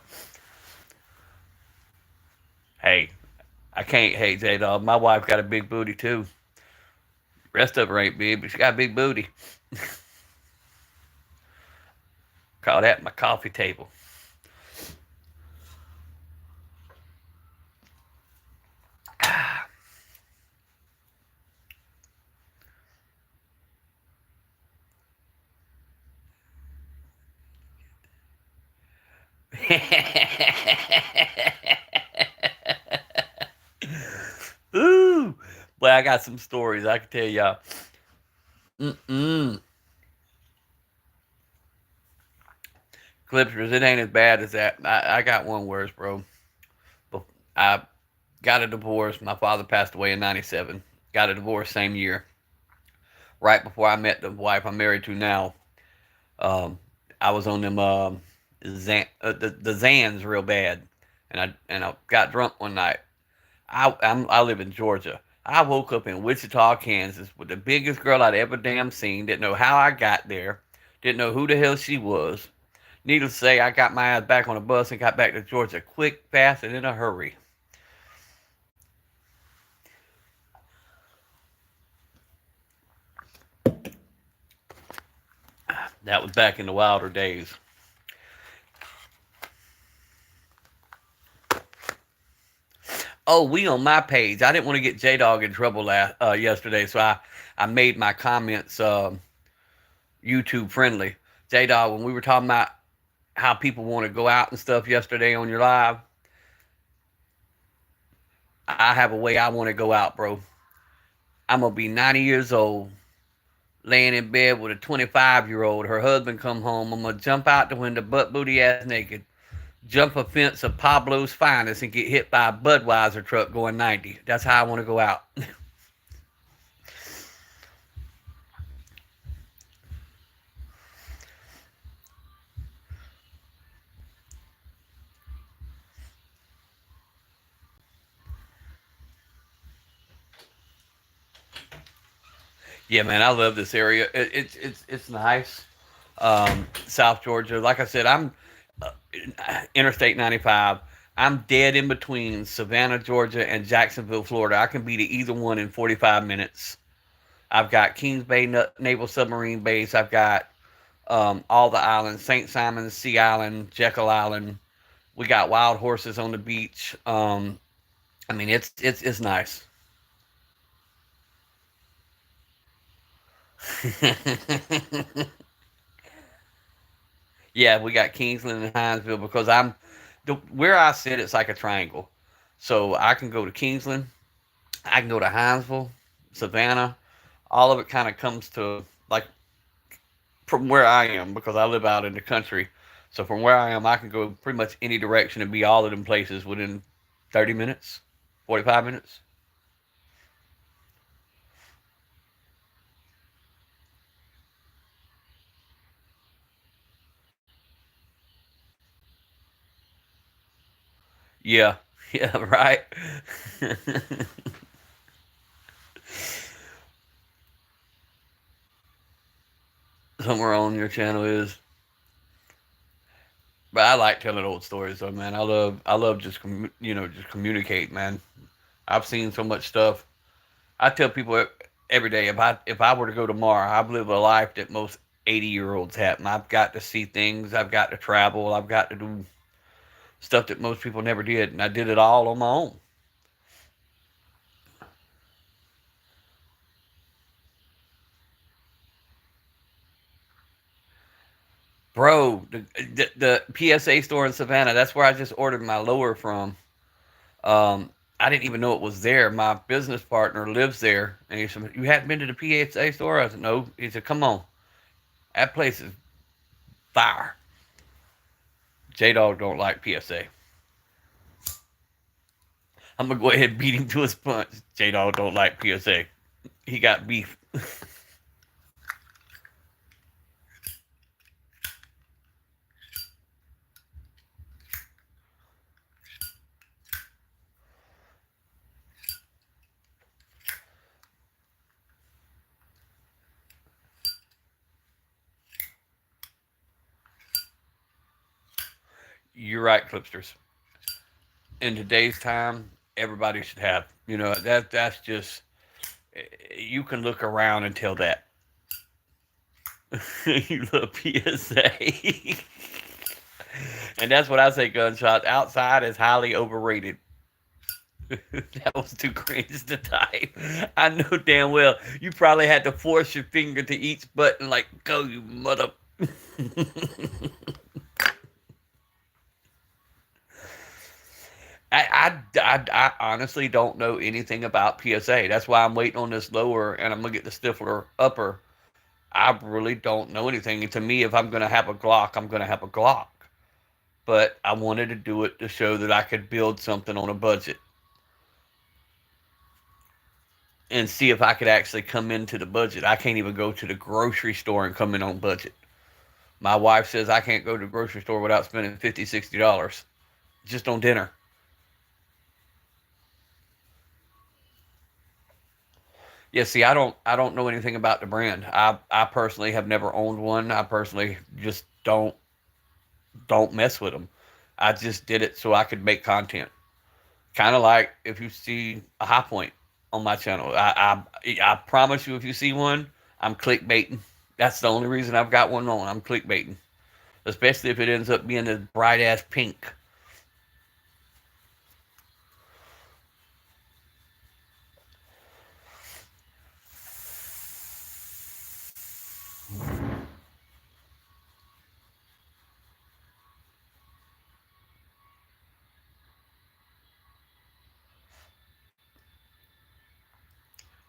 Hey, I can't hate J Dog. My wife got a big booty too. The rest of her ain't big, but she got a big booty. Call that my coffee table. Ooh, boy, I got some stories I can tell y'all. Mm-mm. Clippers, it ain't as bad as that. I got one worse, bro. I got a divorce. My father passed away in '97. Got a divorce same year, right before I met the wife I'm married to now. Um, I was on them the Zans real bad, and I got drunk one night. I live in Georgia. I woke up in Wichita, Kansas, with the biggest girl I'd ever damn seen. Didn't know how I got there. Didn't know who the hell she was. Needless to say, I got my ass back on a bus and got back to Georgia quick, fast, and in a hurry. That was back in the wilder days. Oh, we on my page. I didn't want to get J Dog in trouble yesterday, so I made my comments YouTube friendly. J Dog, when we were talking about how people want to go out and stuff yesterday on your live, I have a way I want to go out, bro. I'm gonna be 90 years old, laying in bed with a 25-year-old. Her husband come home. I'm gonna jump out the window, butt booty ass naked, jump a fence of Pablo's finest, and get hit by a Budweiser truck going 90. That's how I want to go out. Yeah, man, I love this area. It's nice. South Georgia. Like I said, I'm uh, Interstate 95. I'm dead in between Savannah, Georgia, and Jacksonville, Florida. I can be to either one in 45 minutes. I've got Kings Bay Naval Submarine Base. I've got all the islands: St. Simon, Sea Island, Jekyll Island. We got wild horses on the beach. I mean, it's nice. Yeah, we got Kingsland and Hinesville because where I sit. It's like a triangle, so I can go to Kingsland, I can go to Hinesville, Savannah. All of it kind of comes to like from where I am because I live out in the country. So from where I am, I can go pretty much any direction and be all of them places within 30 minutes, 45 minutes. Yeah, yeah, right. Somewhere on your channel is. But I like telling old stories though, man. I love just just communicate, man. I've seen so much stuff. I tell people every day if I were to go tomorrow, I've lived a life that most 80-year-olds haven't. I've got to see things. I've got to travel. I've got to do stuff that most people never did, and I did it all on my own, bro. The PSA store in Savannah. That's where I just ordered my lower from. I didn't even know it was there. My business partner lives there, and he said, "You hadn't been to the PSA store?" I said, "No." He said, "Come on, that place is fire." J Dog don't like PSA. I'm gonna go ahead and beat him to his punch. J Dog don't like PSA. He got beef. You're right, Clipsters. In today's time, everybody should have. That's just you can look around and tell that. You love PSA. And that's what I say, gunshots. Outside is highly overrated. That was too cringe to type. I know damn well you probably had to force your finger to each button, like, go, you mother. I honestly don't know anything about PSA. That's why I'm waiting on this lower and I'm going to get the Stifler upper. I really don't know anything. And to me, if I'm going to have a Glock, I'm going to have a Glock. But I wanted to do it to show that I could build something on a budget. and see if I could actually come into the budget. I can't even go to the grocery store and come in on budget. My wife says I can't go to the grocery store without spending $50, $60 just on dinner. Yeah, see, I don't know anything about the brand. I personally have never owned one. I personally just don't mess with them. I just did it so I could make content. Kind of like if you see a high point on my channel. I promise you, if you see one, I'm clickbaiting. That's the only reason I've got one on. I'm clickbaiting, especially if it ends up being a bright ass pink.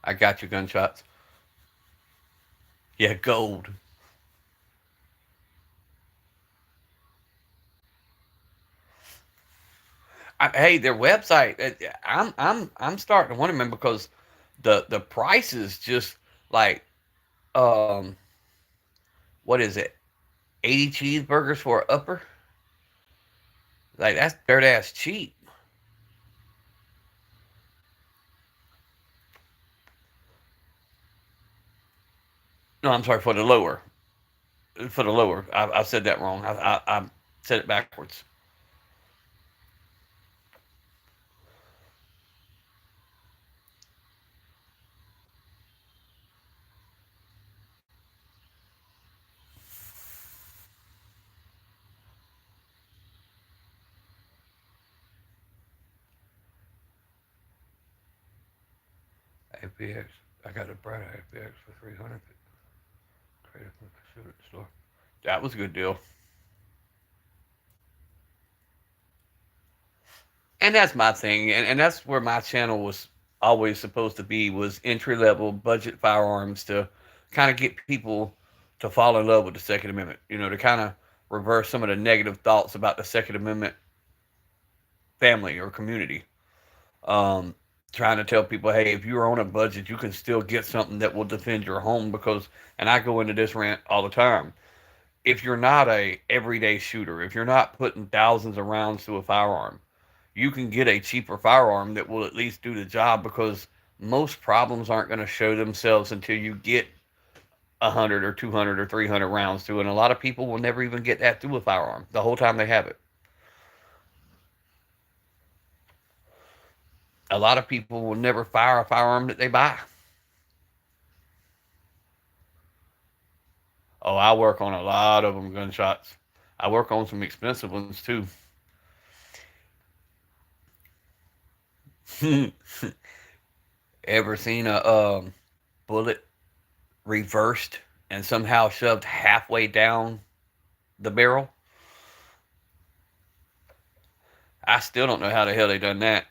I got your gunshots. Yeah, gold. Hey, their website. I'm starting to wonder, man, because the prices just like um what is it? 80 cheeseburgers for an upper. Like that's dirt ass cheap. No, I'm sorry, for the lower. For the lower. I said that wrong. I said it backwards. APX. I got a bright APX for 300. Traded from the shoot at the store. That was a good deal. And that's my thing, and that's where my channel was always supposed to be, was entry level budget firearms to kind of get people to fall in love with the Second Amendment. To kind of reverse some of the negative thoughts about the Second Amendment family or community. Um, Trying to tell people, hey, if you're on a budget, you can still get something that will defend your home because, and I go into this rant all the time. If you're not a everyday shooter, if you're not putting thousands of rounds to a firearm, you can get a cheaper firearm that will at least do the job, because most problems aren't going to show themselves until you get 100 or 200 or 300 rounds through, and a lot of people will never even get that through a firearm the whole time they have it. A lot of people will never fire a firearm that they buy. Oh, I work on a lot of them gunshots. I work on some expensive ones too. Ever seen a bullet reversed and somehow shoved halfway down the barrel? I still don't know how the hell they done that.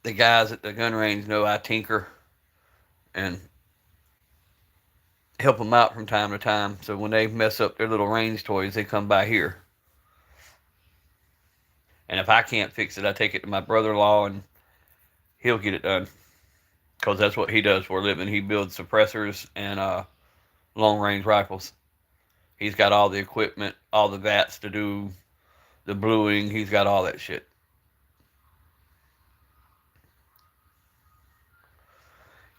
The guys at the gun range know I tinker and help them out from time to time. So when they mess up their little range toys, they come by here. And if I can't fix it, I take it to my brother-in-law and he'll get it done. Because that's what he does for a living. He builds suppressors and long range rifles. He's got all the equipment, all the vats to do the bluing. He's got all that shit.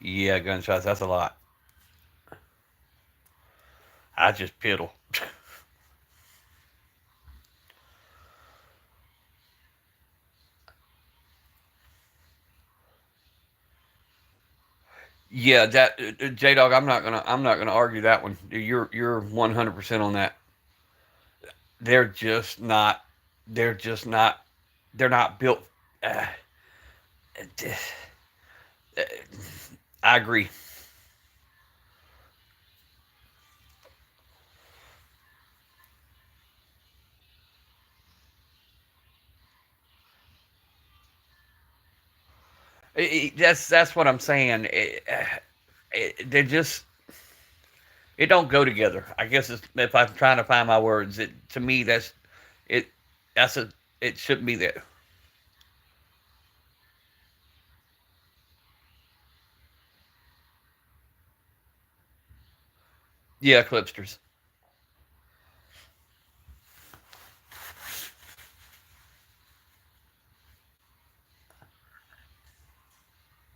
Yeah, gunshots, that's a lot. I just piddle. Yeah, that J Dog. I'm not gonna argue that one. You're 100% on that. They're just not. They're just not. They're not built. Uh, I agree. That's what I'm saying. they're just, it don't go together. I guess it's, if I'm trying to find my words, it to me it that's a it shouldn't be there. Yeah, clipsters.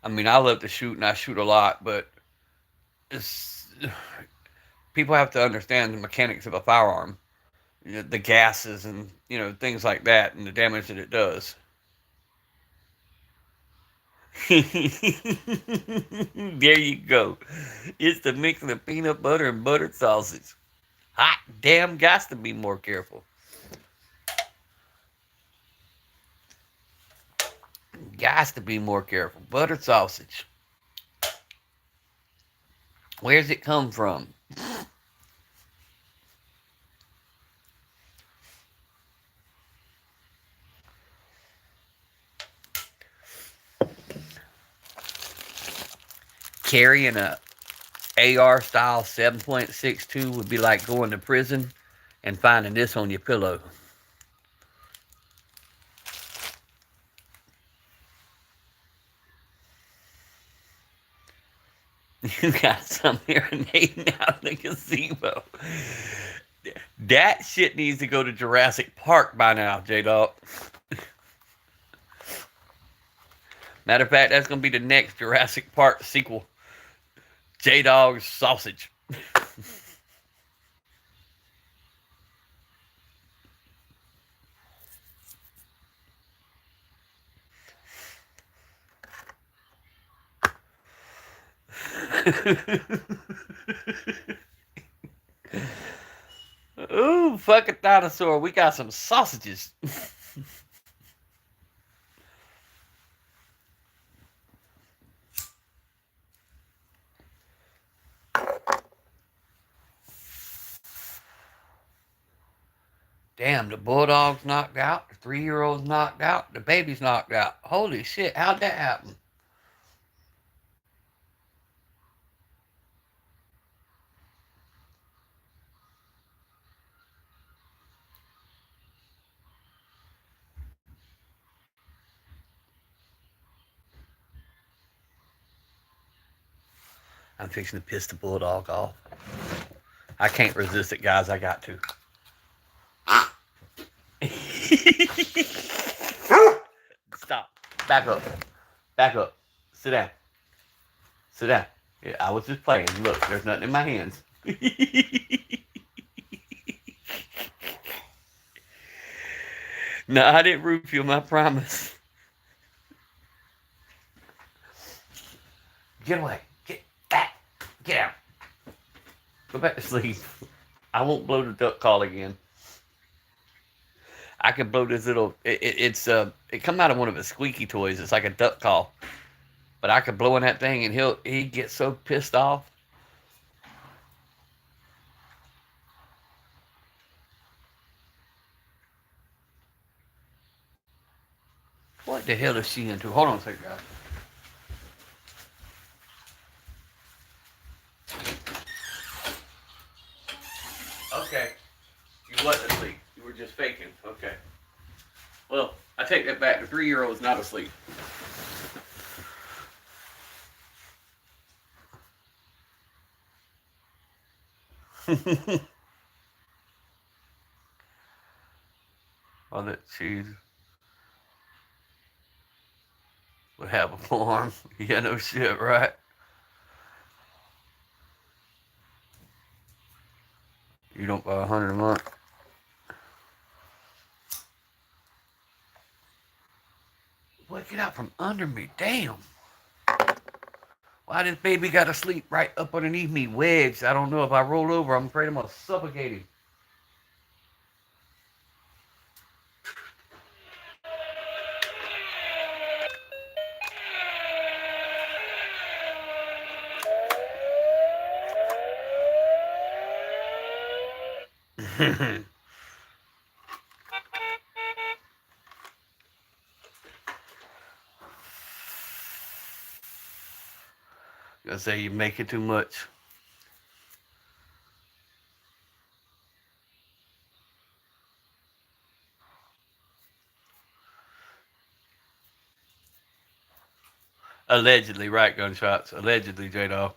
I mean, I love to shoot and I shoot a lot, but it's, people have to understand the mechanics of a firearm, the gases and things like that, and the damage that it does. There you go. It's the mix of peanut butter and buttered sausage. Hot damn, got to be more careful. Got to be more careful. Buttered sausage. Where's it come from? Carrying a AR style 7.62 would be like going to prison and finding this on your pillow. You got some marinating out in the gazebo. That shit needs to go to Jurassic Park by now, J Dog. Matter of fact, that's gonna be the next Jurassic Park sequel. J Dog's sausage. Ooh, fuck a dinosaur. We got some sausages. Damn, the bulldog's knocked out, the 3-year-old's knocked out, the baby's knocked out. Holy shit, how'd that happen? I'm fixing to piss the bulldog off. I can't resist it, guys. I got to. Stop. Back up. Back up. Sit down. Sit down. Yeah, I was just playing. Look, there's nothing in my hands. No, I didn't roof you, I promise. Get away. Get back. Get out. Go back to sleep. I won't blow the duck call again. I could blow this little. It come out of one of his squeaky toys. It's like a duck call, but I could blow in that thing and he get so pissed off. What the hell is she into? Hold on a second, guys. Okay, you wasn't asleep. You were just faking. Okay. Well, I take that back. The 3-year-old's not asleep. Well, that cheese would have a farm. Yeah, no shit, right? You don't buy 100 a month. What? Get out from under me. Damn. Why this baby got to sleep right up underneath me, wedged? I don't know. If I roll over, I'm afraid I'm going to suffocate him. I say you make it too much. Allegedly, right? Gunshots. Allegedly, J Dog.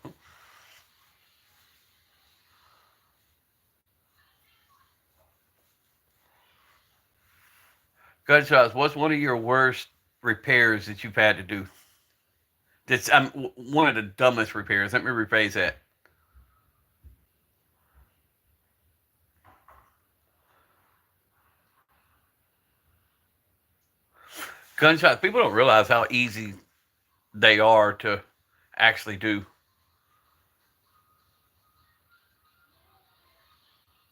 Gunshots. What's one of your worst repairs that you've had to do? That's one of the dumbest repairs. Let me rephrase that. Gunshots. People don't realize how easy they are to actually do.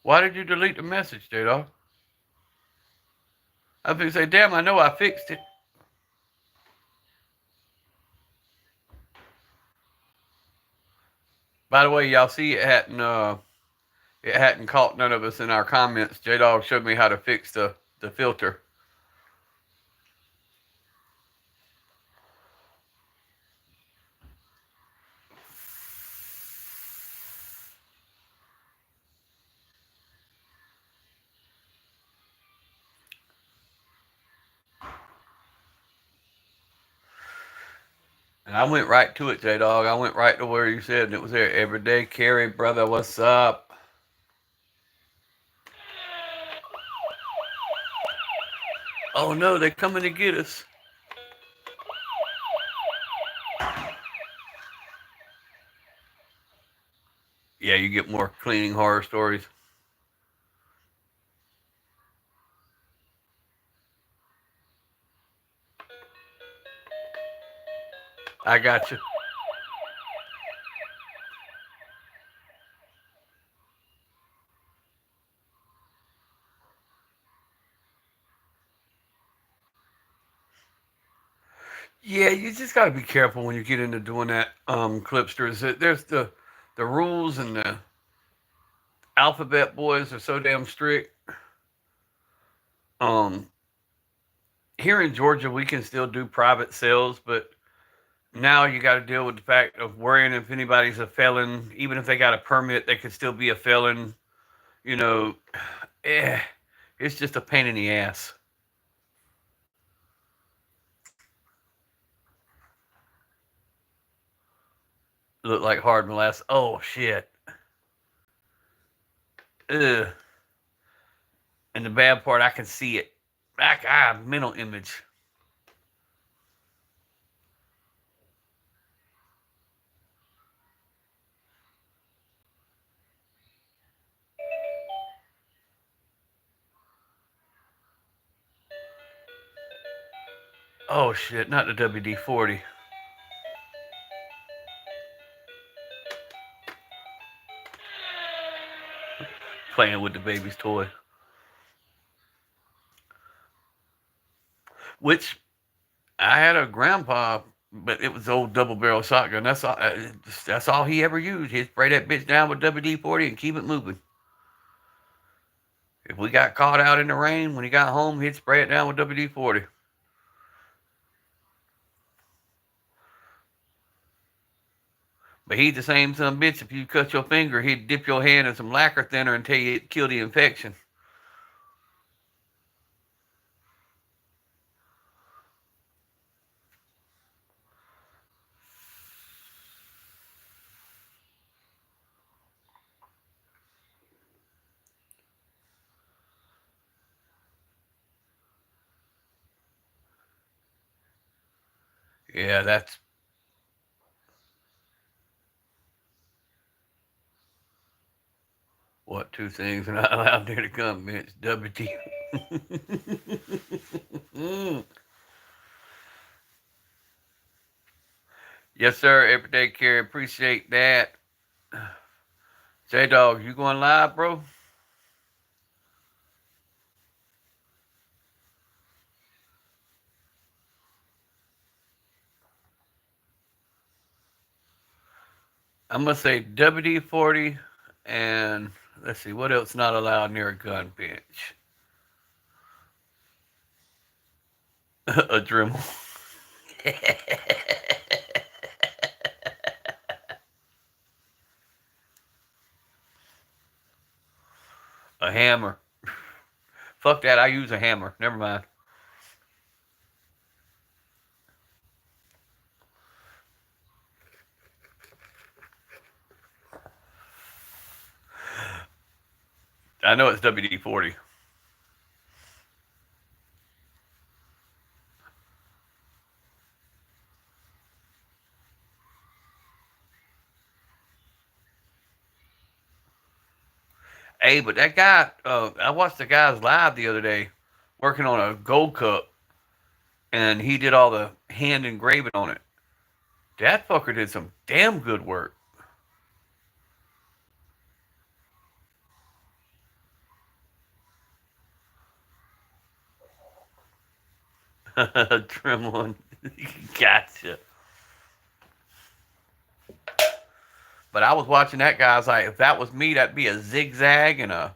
Why did you delete the message, J Dog? I was going to say, damn, I know I fixed it. By the way, y'all see it hadn't caught none of us in our comments. J Dog showed me how to fix the filter. And I went right to it, J Dog. I went right to where you said, and it was there. Everyday carry, brother. What's up? Oh no, they're coming to get us. Yeah, you get more cleaning horror stories. I got you. Yeah, you just got to be careful when you get into doing that, Clipsters. There's the rules, and the alphabet boys are so damn strict. Um, Here in Georgia, we can still do private sales, but now you got to deal with the fact of worrying if anybody's a felon. Even if they got a permit, they could still be a felon. You know, eh, it's just a pain in the ass. Look like hard molasses. Oh shit. Ugh. And the bad part, I can see it. Mental image. Oh shit, not the WD 40. Playing with the baby's toy. Which I had a grandpa, but it was old double barrel shotgun. That's all he ever used. He'd spray that bitch down with WD 40 and keep it moving. If we got caught out in the rain, when he got home, he'd spray it down with WD 40. But he's the same son of a bitch. If you cut your finger, he'd dip your hand in some lacquer thinner until you kill the infection. Yeah, that's what two things are not allowed near the gun bench. WD. Yes, sir. Everyday carry. Appreciate that. J Dog, you going live, bro? I'm gonna say WD 40, and let's see what else not allowed near a gun bench. A Dremel. A hammer. Fuck that. I use a hammer. Never mind. I know it's WD 40. Hey, but that guy, I watched the guy's live the other day working on a gold cup, and he did all the hand engraving on it. That fucker did some damn good work. Trim one. Gotcha. But I was watching that guy. I was like, if that was me, that'd be a zigzag and a.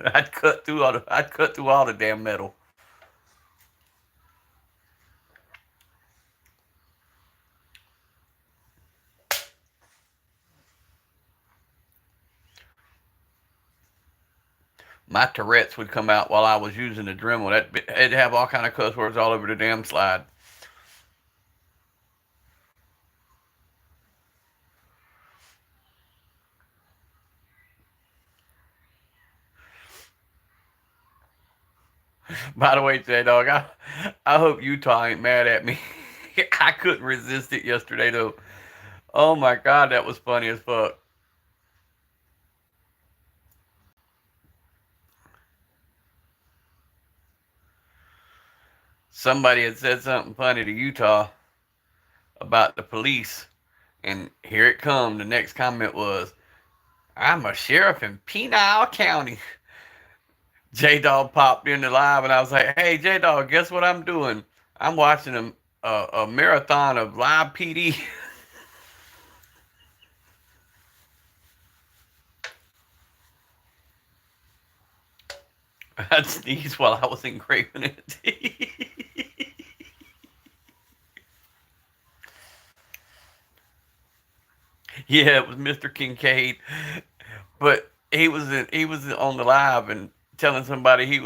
I'd cut through all the damn metal. My Tourette's would come out while I was using the Dremel. It'd have all kind of cuss words all over the damn slide. By the way, J Dog, I hope Utah ain't mad at me. I couldn't resist it yesterday though. Oh my god, that was funny as fuck. Somebody had said something funny to Utah about the police, and here it come. The next comment was, "I'm a sheriff in Pinal County." J Dog popped in the live, and I was like, "Hey, J Dog, guess what I'm doing? I'm watching a marathon of live PD." I sneezed while I was engraving it. Yeah, it was Mr. Kincaid, but he was on the live and telling somebody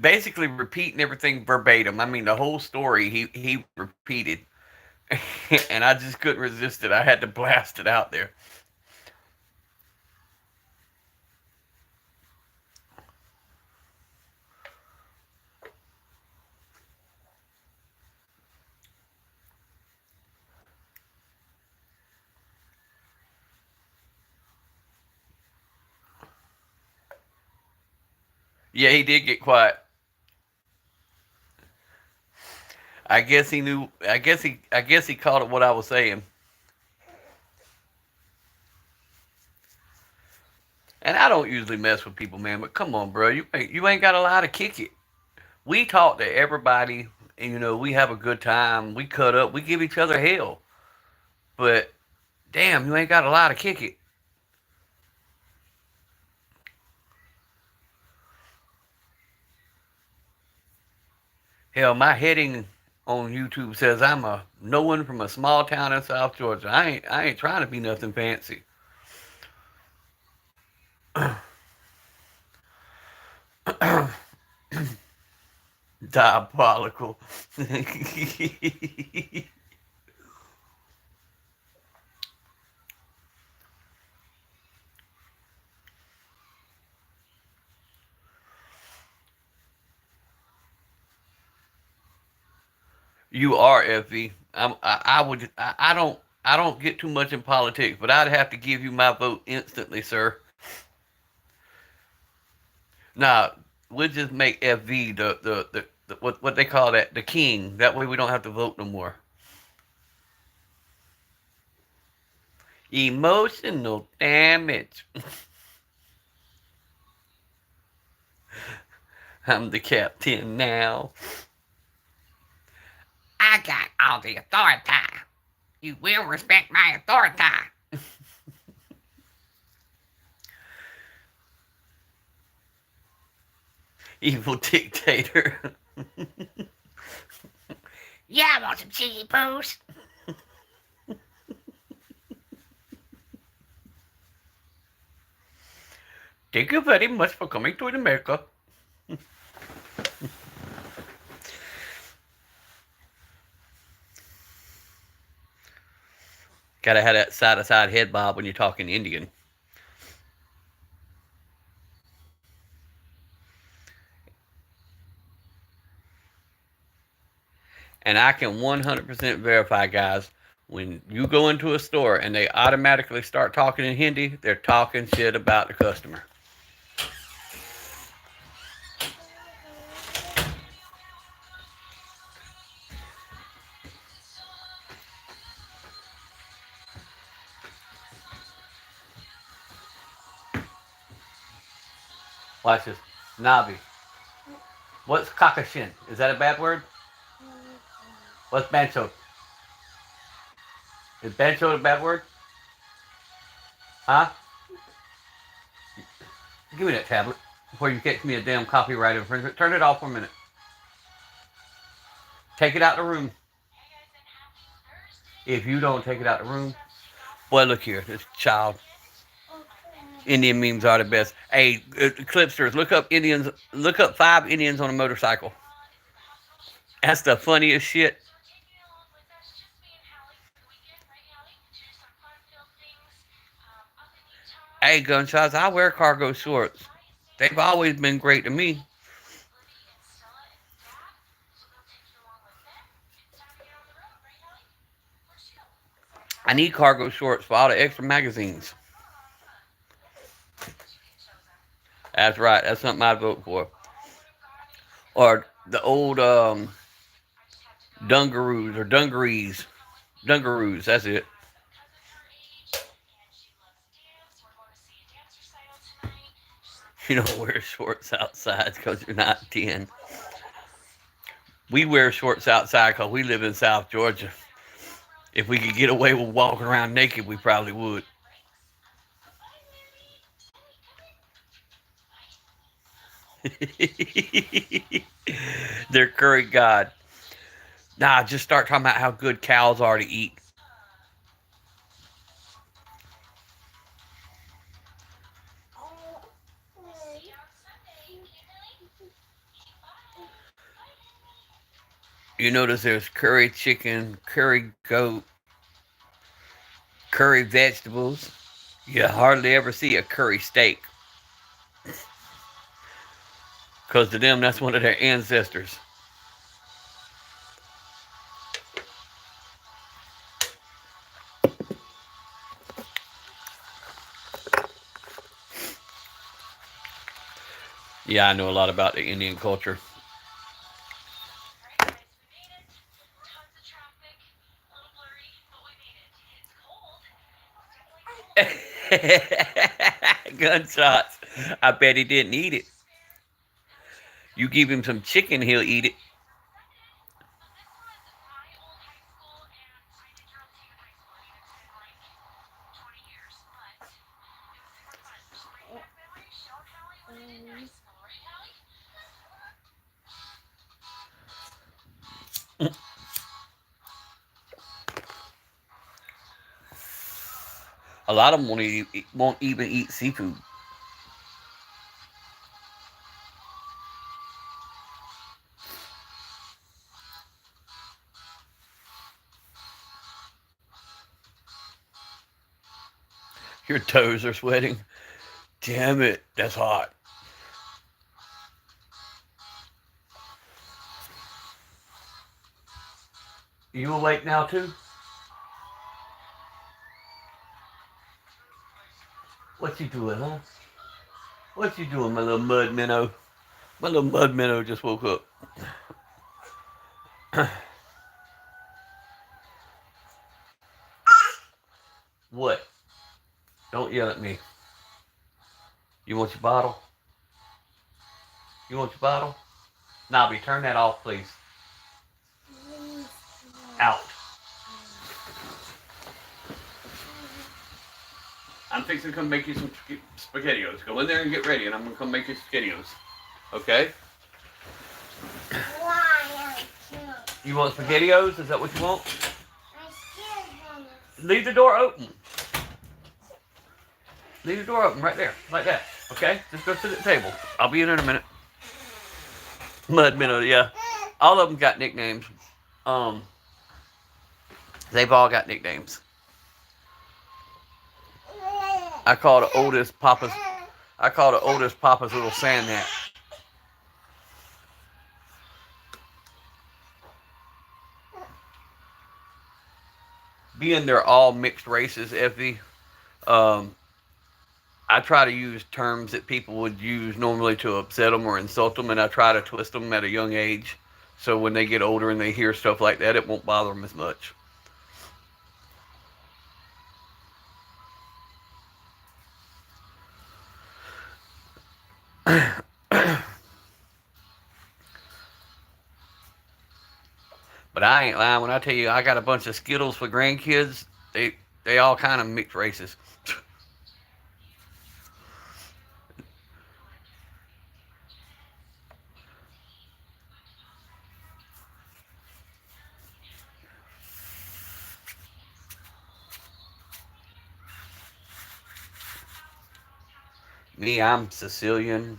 basically repeating everything verbatim. I mean, the whole story he repeated, and I just couldn't resist it. I had to blast it out there. Yeah, he did get quiet. I guess he knew. I guess he caught it what I was saying. And I don't usually mess with people, man. But come on, bro, you ain't got a lot to kick it. We talk to everybody, and we have a good time. We cut up. We give each other hell. But damn, you ain't got a lot to kick it. Hell, my heading on YouTube says I'm a no one from a small town in South Georgia. I ain't trying to be nothing fancy. Diabolical. You are FV. I would. I don't get too much in politics, but I'd have to give you my vote instantly, sir. Nah, we'll just make FV the what they call that, the king. That way we don't have to vote no more. Emotional damage. I'm the captain now. I got all the authority. You will respect my authority. Evil dictator. Yeah, I want some cheesy poos. Thank you very much for coming to America. Gotta have that side-to-side head bob when you're talking Indian. And I can 100% verify, guys, when you go into a store and they automatically start talking in Hindi, they're talking shit about the customer. Watch this. Nabi. What's kakashin? Is that a bad word? What's bancho? Is bancho a bad word? Huh? Give me that tablet before you catch me a damn copyright infringement. Turn it off for a minute. Take it out the room. If you don't take it out the room, boy, look here, this child. Indian memes are the best. Hey, Clipsters, look up Indians. Look up 5 Indians on a motorcycle. That's the funniest shit. Hey, gunshots, I wear cargo shorts. They've always been great to me. I need cargo shorts for all the extra magazines. That's right. That's something I'd vote for. Or the old dungaroos or dungarees. Dungaroos, that's it. You don't wear shorts outside because you're not 10. We wear shorts outside because we live in South Georgia. If we could get away with walking around naked, we probably would. They're curry god. Nah, just start talking about how good cows are to eat. You notice there's curry chicken, curry goat, curry vegetables. You hardly ever see a curry steak. Because to them, that's one of their ancestors. Yeah, I know a lot about the Indian culture. Gunshots. I bet he didn't eat it. You give him some chicken, he'll eat it. A lot of them won't even eat seafood. Your toes are sweating. Damn it, that's hot. You awake now too? What you doing, huh? What you doing, my little mud minnow? My little mud minnow just woke up. What? Don't yell at me. You want your bottle? You want your bottle? Nobby, turn that off, please. Out. I'm fixing to come make you some spaghettios. Go in there and get ready, and I'm going to come make you spaghettios. Okay? You want spaghettios? Is that what you want? Leave the door open. Leave the door open right there, like that. Okay, just go sit at the table. I'll be in a minute. Mud minnow, yeah. All of them got nicknames. Um, they've all got nicknames. I call the oldest Papa's. I call the oldest Papa's little sand hat. Being they're all mixed races, Effie. Um, I try to use terms that people would use normally to upset them or insult them, and I try to twist them at a young age, so when they get older and they hear stuff like that, it won't bother them as much. But I ain't lying when I tell you I got a bunch of Skittles for grandkids. They all kind of mixed races. Me, I'm Sicilian.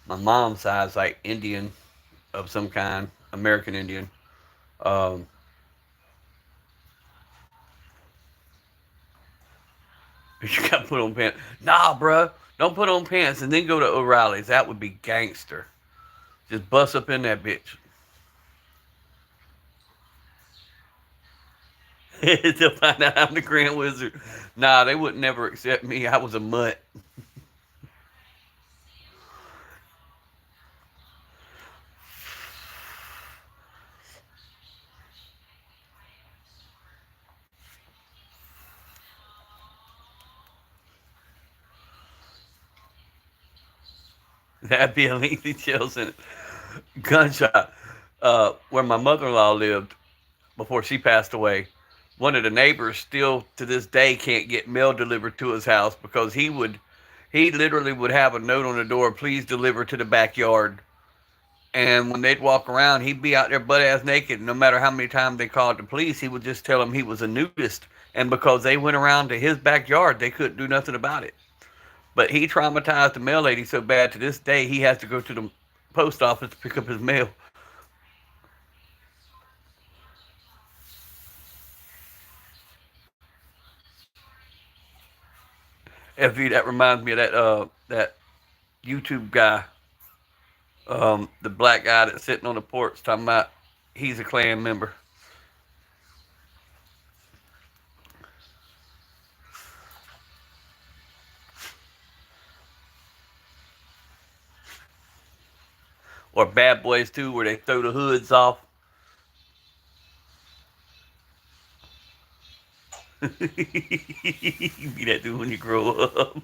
My mom's side's like Indian of some kind, American Indian. Um, you got to put on pants. Nah, bruh, don't put on pants and then go to O'Reilly's. That would be gangster. Just bust up in that bitch. They'll find out I'm the Grand Wizard. Nah, they would never accept me. I was a mutt. That'd be a lengthy jail sentence. Gunshot. Where my mother-in-law lived before she passed away, one of the neighbors still to this day can't get mail delivered to his house because he literally would have a note on the door, please deliver to the backyard. And when they'd walk around, he'd be out there butt ass naked. No matter how many times they called the police, he would just tell them he was a nudist. And because they went around to his backyard, they couldn't do nothing about it. But he traumatized the mail lady so bad to this day, he has to go to the post office to pick up his mail. FV, that reminds me of that YouTube guy, the black guy that's sitting on the porch talking about he's a Klan member. Or Bad Boys 2 where they throw the hoods off. You be that dude when you grow up.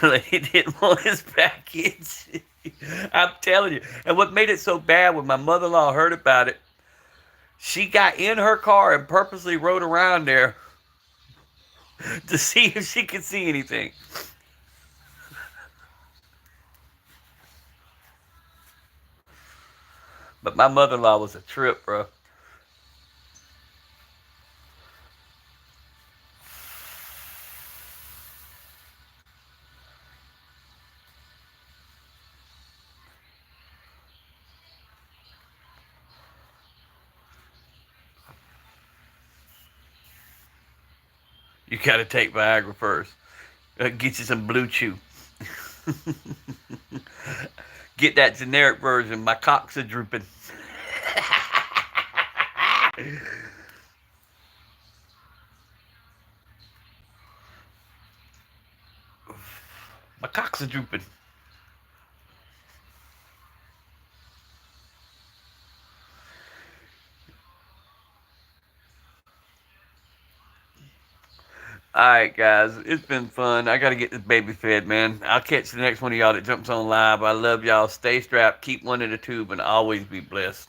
Like he didn't want his package. I'm telling you. And what made it so bad when my mother-in-law heard about it, she got in her car and purposely rode around there to see if she could see anything. But my mother-in-law was a trip, bro. You gotta take Viagra first. Get you some Blue Chew. Get that generic version. My cocks are drooping. My cocks are drooping. All right, guys, it's been fun. I got to get this baby fed, man. I'll catch the next one of y'all that jumps on live. I love y'all. Stay strapped, keep one in the tube, and always be blessed.